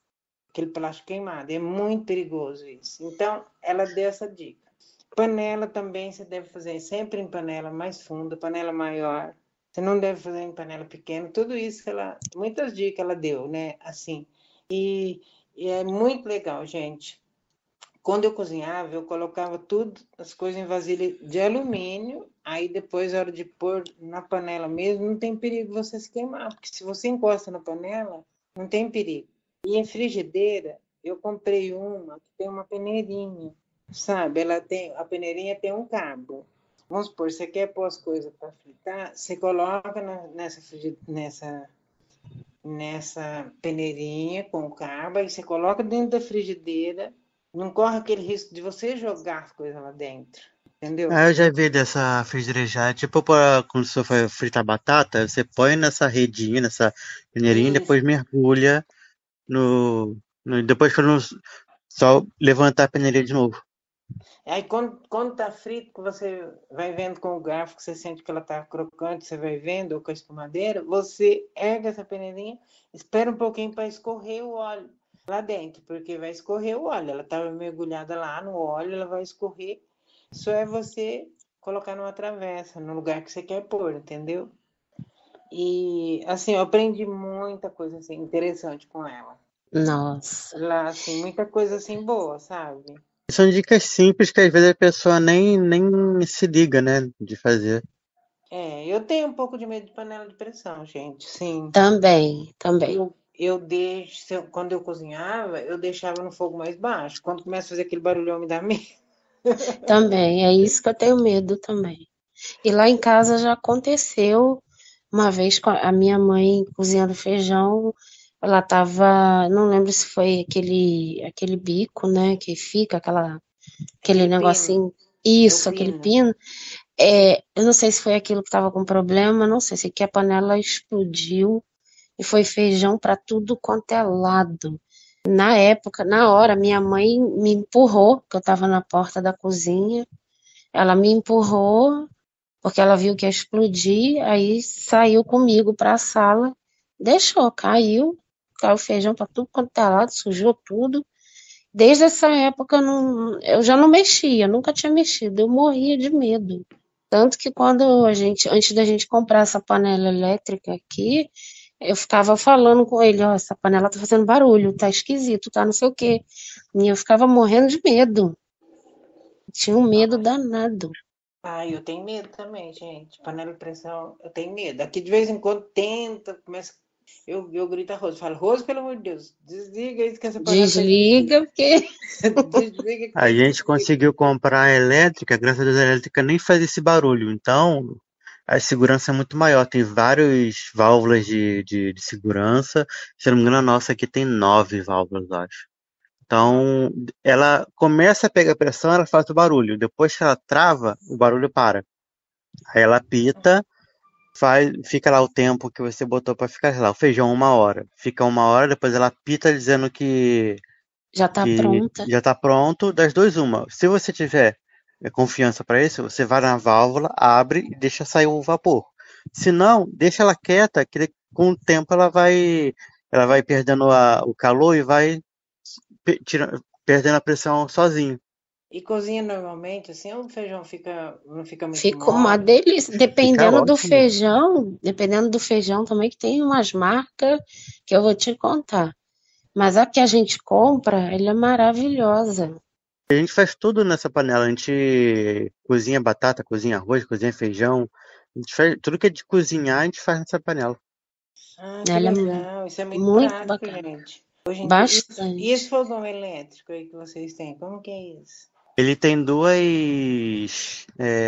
aquele plástico queimado. É muito perigoso isso. Então, ela deu essa dica. Panela também você deve fazer sempre em panela mais funda, panela maior. Você não deve fazer em panela pequena. Tudo isso, muitas dicas ela deu, né? Assim. E é muito legal, gente. Quando eu cozinhava, eu colocava tudo, as coisas em vasilha de alumínio. Aí depois, na hora de pôr na panela mesmo, não tem perigo você se queimar. Porque se você encosta na panela, não tem perigo. E em frigideira, eu comprei uma que tem uma peneirinha, sabe? A peneirinha tem um cabo. Vamos supor, você quer pôr as coisas para fritar, você coloca nessa peneirinha com o cabo, aí você coloca dentro da frigideira, não corre aquele risco de você jogar as coisas lá dentro, entendeu? Eu já vi dessa frigideira já, tipo quando você for fritar batata, você põe nessa redinha, nessa peneirinha, e Isso. depois mergulha depois quando só levantar a peneirinha de novo. Aí quando tá frito, que você vai vendo com o garfo, que você sente que ela tá crocante, você vai vendo, ou com a espumadeira, você erga essa peneirinha, espera um pouquinho para escorrer o óleo lá dentro, porque vai escorrer o óleo. Ela estava mergulhada lá no óleo, ela vai escorrer. Só é você colocar numa travessa, no lugar que você quer pôr, entendeu? E assim, eu aprendi muita coisa assim interessante com ela. nossa. Lá, assim, muita coisa assim boa, sabe? São dicas simples que às vezes a pessoa nem se liga, né, de fazer. Eu tenho um pouco de medo de panela de pressão, gente. Sim. Também, também. Eu deixo, quando eu cozinhava, eu deixava no fogo mais baixo. Quando começa a fazer aquele barulhão, me dá medo. Também. É isso que eu tenho medo também. E lá em casa já aconteceu uma vez com a minha mãe cozinhando feijão. Ela tava, não lembro se foi aquele bico, né, que fica aquele Aquele pino, negocinho, é o isso, aquele pino. pino. Eu não sei se foi aquilo que estava com problema, não sei se que a panela explodiu e foi feijão para tudo quanto é lado. Na época, na hora, minha mãe me empurrou, que eu estava na porta da cozinha. Ela me empurrou porque ela viu que ia explodir, aí saiu comigo para a sala, deixou, caiu feijão para tudo quanto é lado, sujou tudo. Desde essa época eu já não mexia, nunca tinha mexido, eu morria de medo. Tanto que antes da gente comprar essa panela elétrica aqui, eu ficava falando com ele, ó, essa panela tá fazendo barulho, tá esquisito, tá não sei o quê. E eu ficava morrendo de medo. Tinha um medo danado. Eu tenho medo também, gente. Panela de pressão, eu tenho medo. Aqui de vez em quando tenta, começa. Eu grito a Rose, falo, Rose, pelo amor de Deus, desliga isso que essa panela tá Desliga, esquisita. porque Desliga que tá A gente esquisito. conseguiu comprar a elétrica, graças a Deus a elétrica nem faz esse barulho, então a segurança é muito maior. Tem várias válvulas de segurança. Se eu não me engano, a nossa aqui tem 9 válvulas, eu acho. Então, ela começa a pegar pressão, ela faz o barulho. Depois que ela trava, o barulho para. Aí ela apita, fica lá o tempo que você botou para ficar, sei lá, o feijão 1 hora. Fica 1 hora, depois ela apita dizendo Já tá que pronta. já está pronto. Das duas, uma. Se você tiver confiança para isso, você vai na válvula, abre e deixa sair o vapor. Se não, deixa ela quieta, que com o tempo ela vai perdendo o calor e vai perdendo a pressão sozinho. E cozinha normalmente, assim, ou o feijão não fica muito Fica uma mole? delícia. Fica ótimo. Dependendo do feijão também, que tem umas marcas que eu vou te contar. Mas a que a gente compra, ela é maravilhosa. A gente faz tudo nessa panela. A gente cozinha batata, cozinha arroz, cozinha feijão. A gente faz tudo que é de cozinhar, a gente faz nessa panela. Ah, que Ela é legal. Isso é muito muito prático, bacana. gente. Hoje em dia. E esse Bastante. fogão elétrico aí que vocês têm? Como que é isso? Ele tem duas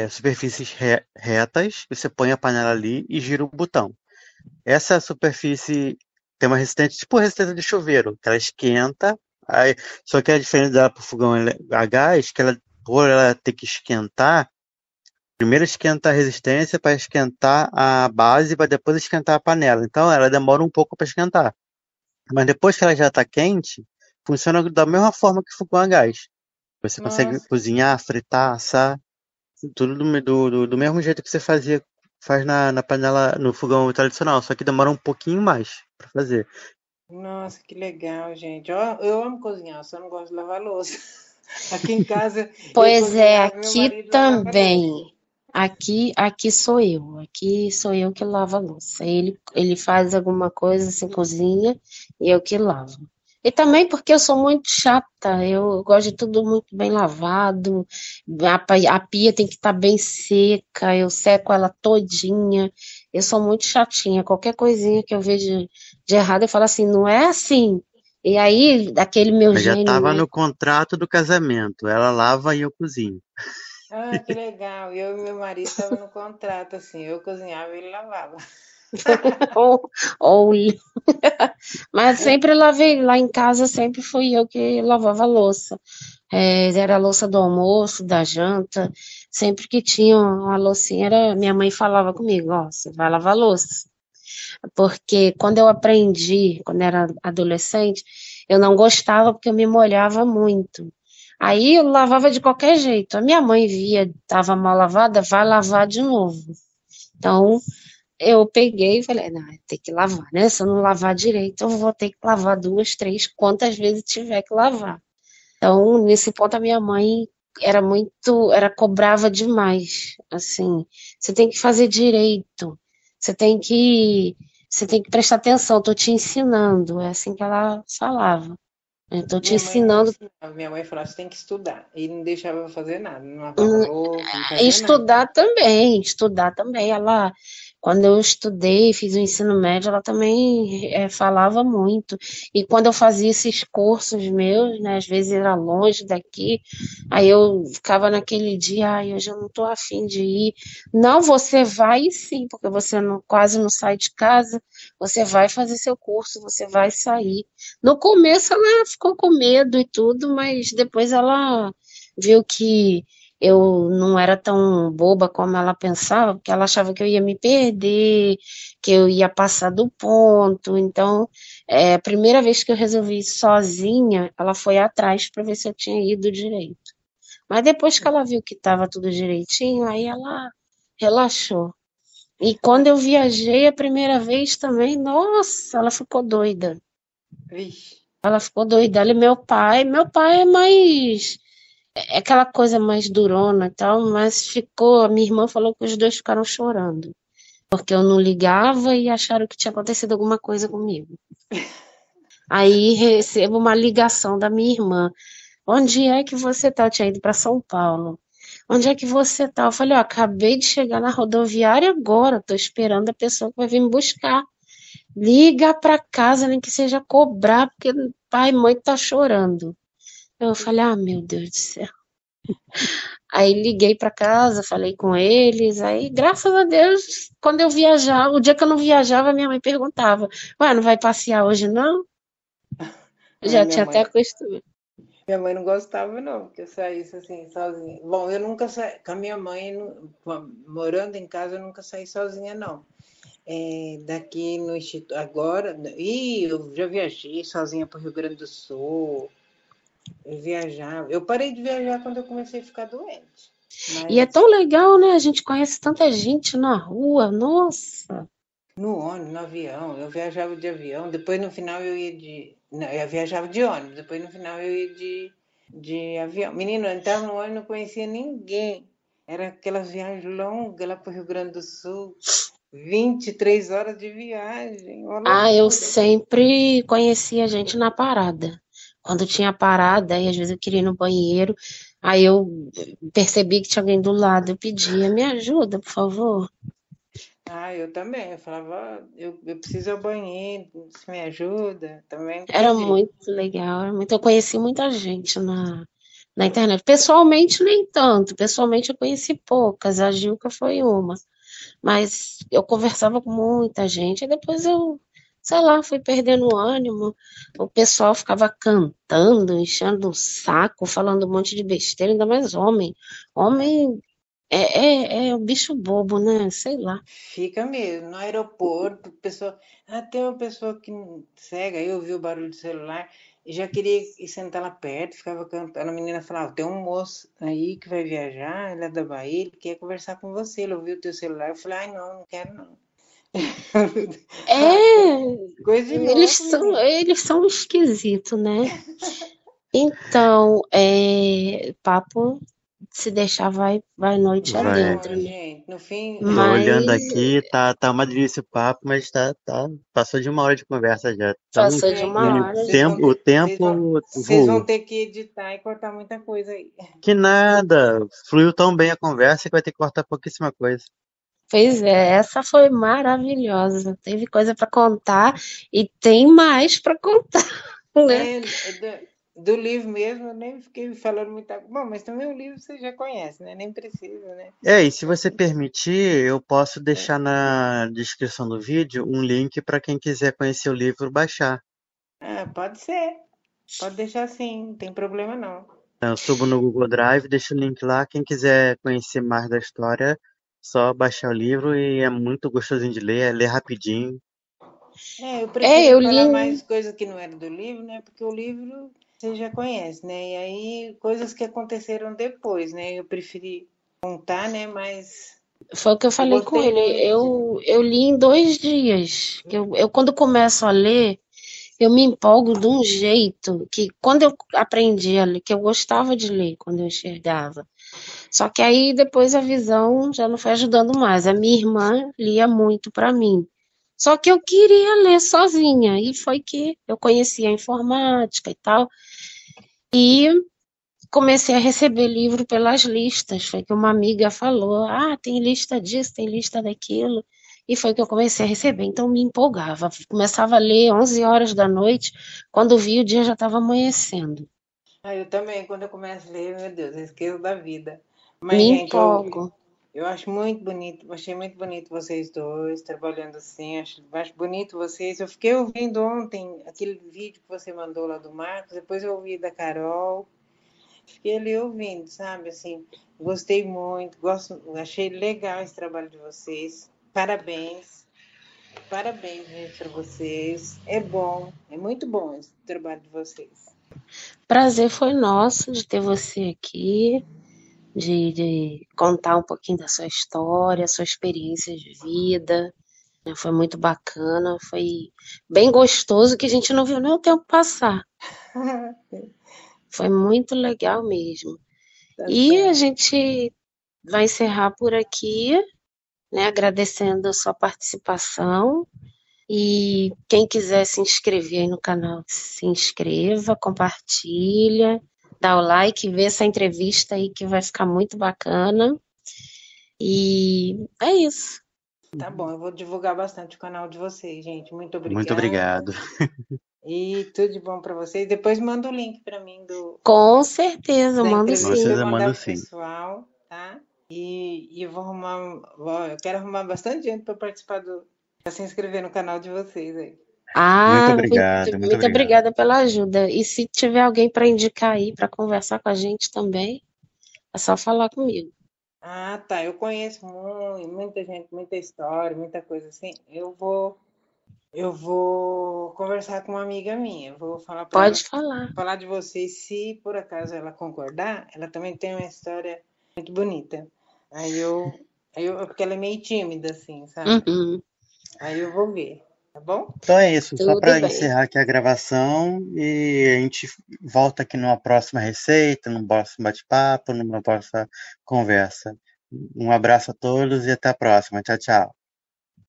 superfícies retas. Você põe a panela ali e gira o botão. Essa superfície tem uma resistência, tipo resistência de chuveiro, que ela esquenta. Só que a diferença dela para o fogão a gás, que por ela ter que esquentar, primeiro esquenta a resistência para esquentar a base, para depois esquentar a panela. Então ela demora um pouco para esquentar. Mas depois que ela já está quente, funciona da mesma forma que o fogão a gás. Você consegue Nossa, cozinhar, fritar, assar, tudo do mesmo jeito que você faz na panela, no fogão tradicional, só que demora um pouquinho mais para fazer. nossa, que legal, gente. Ó, eu amo cozinhar, só não gosto de lavar louça. Aqui em casa eu Pois é, cozinhava e meu aqui marido lavava louça. também. Aqui sou eu. Aqui sou eu que lavo a louça. Ele faz alguma coisa assim, cozinha, e eu que lavo. E também porque eu sou muito chata, eu gosto de tudo muito bem lavado, a pia tem que estar bem seca, eu seco ela todinha. Eu sou muito chatinha. Qualquer coisinha que eu vejo de errado, eu falo assim, não é assim. E aí, daquele meu Mas já gênio, estava né? no contrato do casamento. Ela lava e eu cozinho. Ah, que legal. Eu e meu marido estava no contrato, assim, eu cozinhava e ele lavava. Ou, ou Mas sempre lavei, lá em casa sempre fui eu que lavava a louça. Era a louça do almoço, da janta. Sempre que tinha uma loucinha, minha mãe falava comigo, ó, você vai lavar a louça. Porque quando eu aprendi, quando era adolescente, eu não gostava porque eu me molhava muito. Aí eu lavava de qualquer jeito. A minha mãe via, estava mal lavada, vai lavar de novo. Então, eu peguei e falei, não, tem que lavar, né? Se eu não lavar direito, eu vou ter que lavar duas, três, quantas vezes tiver que lavar. Então, nesse ponto, a minha mãe cobrava demais, assim, você tem que fazer direito, você tem que, você tem que prestar atenção, eu tô te ensinando, é assim que ela falava. Eu tô te Minha mãe não ensinando. ensinava, minha mãe falava, você tem que estudar. E não deixava eu fazer nada, não lavava louça, não fazia nada. Estudar também. Quando eu estudei, fiz o ensino médio, ela também falava muito. E quando eu fazia esses cursos meus, né, às vezes era longe daqui, aí eu ficava naquele dia, ai, hoje eu não estou afim de ir. Não, você vai sim, porque você quase não sai de casa, você vai fazer seu curso, você vai sair. No começo ela ficou com medo e tudo, mas depois ela viu que eu não era tão boba como ela pensava, porque ela achava que eu ia me perder, que eu ia passar do ponto. Então, a primeira vez que eu resolvi ir sozinha, ela foi atrás para ver se eu tinha ido direito. Mas depois que ela viu que estava tudo direitinho, aí ela relaxou. E quando eu viajei a primeira vez também, nossa, ela ficou doida. Vixe, Ela ficou doida. Ela e meu pai é mais aquela coisa mais durona e tal, mas a minha irmã falou que os dois ficaram chorando, porque eu não ligava e acharam que tinha acontecido alguma coisa comigo. Aí recebo uma ligação da minha irmã, onde é que você tá? Eu tinha ido para São Paulo. Onde é que você tá? Eu falei, ó, acabei de chegar na rodoviária agora, tô esperando a pessoa que vai vir me buscar. Liga para casa, nem que seja cobrar, porque pai e mãe tá chorando. Eu falei, ah, meu Deus do céu. Aí liguei para casa, falei com eles, aí graças a Deus, quando eu viajava, o dia que eu não viajava, minha mãe perguntava, ué, não vai passear hoje não? Eu a já minha tinha até mãe, acostumado. Minha mãe não gostava, não, que eu saísse assim, sozinha. Bom, eu nunca saí, com a minha mãe, morando em casa, eu nunca saí sozinha, não. Daqui no Instituto, agora, eu já viajei sozinha para o Rio Grande do Sul, eu viajava. Eu parei de viajar quando eu comecei a ficar doente. E é tão legal, né? A gente conhece tanta gente na rua, nossa. No ônibus, no avião, eu viajava de avião, depois no final eu ia de. Não, eu viajava de ônibus, depois no final eu ia de avião. Menino, eu entrava no ônibus e não conhecia ninguém. Era aquelas viagens longas lá para o Rio Grande do Sul. 23 horas de viagem. Eu sempre conhecia gente na parada. Quando tinha parada, aí às vezes eu queria ir no banheiro, aí eu percebi que tinha alguém do lado, eu pedia, me ajuda, por favor. Eu também. Eu falava, eu preciso ir ao banheiro, você me ajuda? Também Era muito legal, eu conheci muita gente na internet. Pessoalmente, nem tanto. Pessoalmente, eu conheci poucas. A Gilca foi uma. Mas eu conversava com muita gente. E depois eu, sei lá, fui perdendo o ânimo. O pessoal ficava cantando, enchendo o saco, falando um monte de besteira, ainda mais homem. Homem é o bicho bobo, né? Sei lá. Fica mesmo. No aeroporto, tem uma pessoa que cega, aí ouviu o barulho do celular e já queria ir sentar lá perto, ficava cantando. A menina falava, tem um moço aí que vai viajar, ele é da Bahia, ele quer conversar com você, ele ouviu o teu celular. Eu falei, não quero não. Coisa de Eles são esquisitos, né? Então, papo, se deixar, vai noite adentro, né? Gente, no fim. Tô olhando aqui, tá uma delícia o papo, mas passou de 1 hora de conversa já. Passou de 1 hora. O tempo Vocês vão voou. ter que editar e cortar muita coisa aí. Que nada, fluiu tão bem a conversa que vai ter que cortar pouquíssima coisa. Pois é, essa foi maravilhosa. Teve coisa para contar e tem mais para contar, né? Do livro mesmo, eu nem fiquei falando muita coisa. Bom, mas também o livro você já conhece, né? Nem precisa, né? E se você permitir, eu posso deixar na descrição do vídeo um link para quem quiser conhecer o livro baixar. Pode ser. Pode deixar assim, não tem problema não. Então, eu subo no Google Drive, deixo o link lá. Quem quiser conhecer mais da história, só baixar o livro e é muito gostosinho de ler, é ler rapidinho. Eu prefiro falar mais coisas que não eram do livro, né? Porque o livro você já conhece, né? E aí, coisas que aconteceram depois, né? Eu preferi contar, né? Mas... Foi o que eu falei com ele. Eu li em 2 dias. Eu quando começo a ler, eu me empolgo de um jeito que quando eu aprendi a ler, que eu gostava de ler quando eu enxergava. Só que aí depois a visão já não foi ajudando mais. A minha irmã lia muito para mim. Só que eu queria ler sozinha, e foi que eu conheci a informática e tal, e comecei a receber livro pelas listas. Foi que uma amiga falou, tem lista disso, tem lista daquilo, e foi que eu comecei a receber. Então me empolgava, começava a ler 11 horas da noite, quando vi o dia já estava amanhecendo. Eu também, quando eu começo a ler, meu Deus, eu esqueço da vida. Mas, me gente, empolgo. Eu acho muito bonito, achei muito bonito vocês dois trabalhando assim, acho bonito vocês. Eu fiquei ouvindo ontem aquele vídeo que você mandou lá do Marcos, depois eu ouvi da Carol, fiquei ali ouvindo, sabe, assim, gostei muito, achei legal esse trabalho de vocês, parabéns, gente, para vocês, é bom, é muito bom esse trabalho de vocês. Prazer foi nosso de ter você aqui, de contar um pouquinho da sua história, sua experiência de vida. Foi muito bacana, foi bem gostoso, que a gente não viu nem o tempo passar. Foi muito legal mesmo. A gente vai encerrar por aqui, né, agradecendo a sua participação. E quem quiser se inscrever aí no canal, se inscreva, compartilha, dá o like, vê essa entrevista aí que vai ficar muito bacana. E é isso. Tá bom, eu vou divulgar bastante o canal de vocês, gente. Muito obrigada. Muito obrigado. E tudo de bom para vocês. Depois manda o link para mim Com certeza, mando sim. Eu mando sim. Pessoal, tá? E eu vou arrumar, eu quero arrumar bastante gente para participar para se inscrever no canal de vocês aí. Muito Ah, obrigado, muito muito obrigado. obrigada pela ajuda. E se tiver alguém para indicar aí para conversar com a gente também, é só falar comigo. Ah, tá. Eu conheço muita gente, muita história, muita coisa assim. Eu vou conversar com uma amiga minha. Eu vou falar para ela Pode falar. falar de vocês. Se por acaso ela concordar, ela também tem uma história muito bonita. Porque ela é meio tímida, assim, sabe? Uhum, Aí eu vou ver, tá bom? Então é isso, só tudo para bem. encerrar aqui a gravação e a gente volta aqui numa próxima receita, num próximo bate-papo, numa próxima conversa. Um abraço a todos e até a próxima. Tchau, tchau.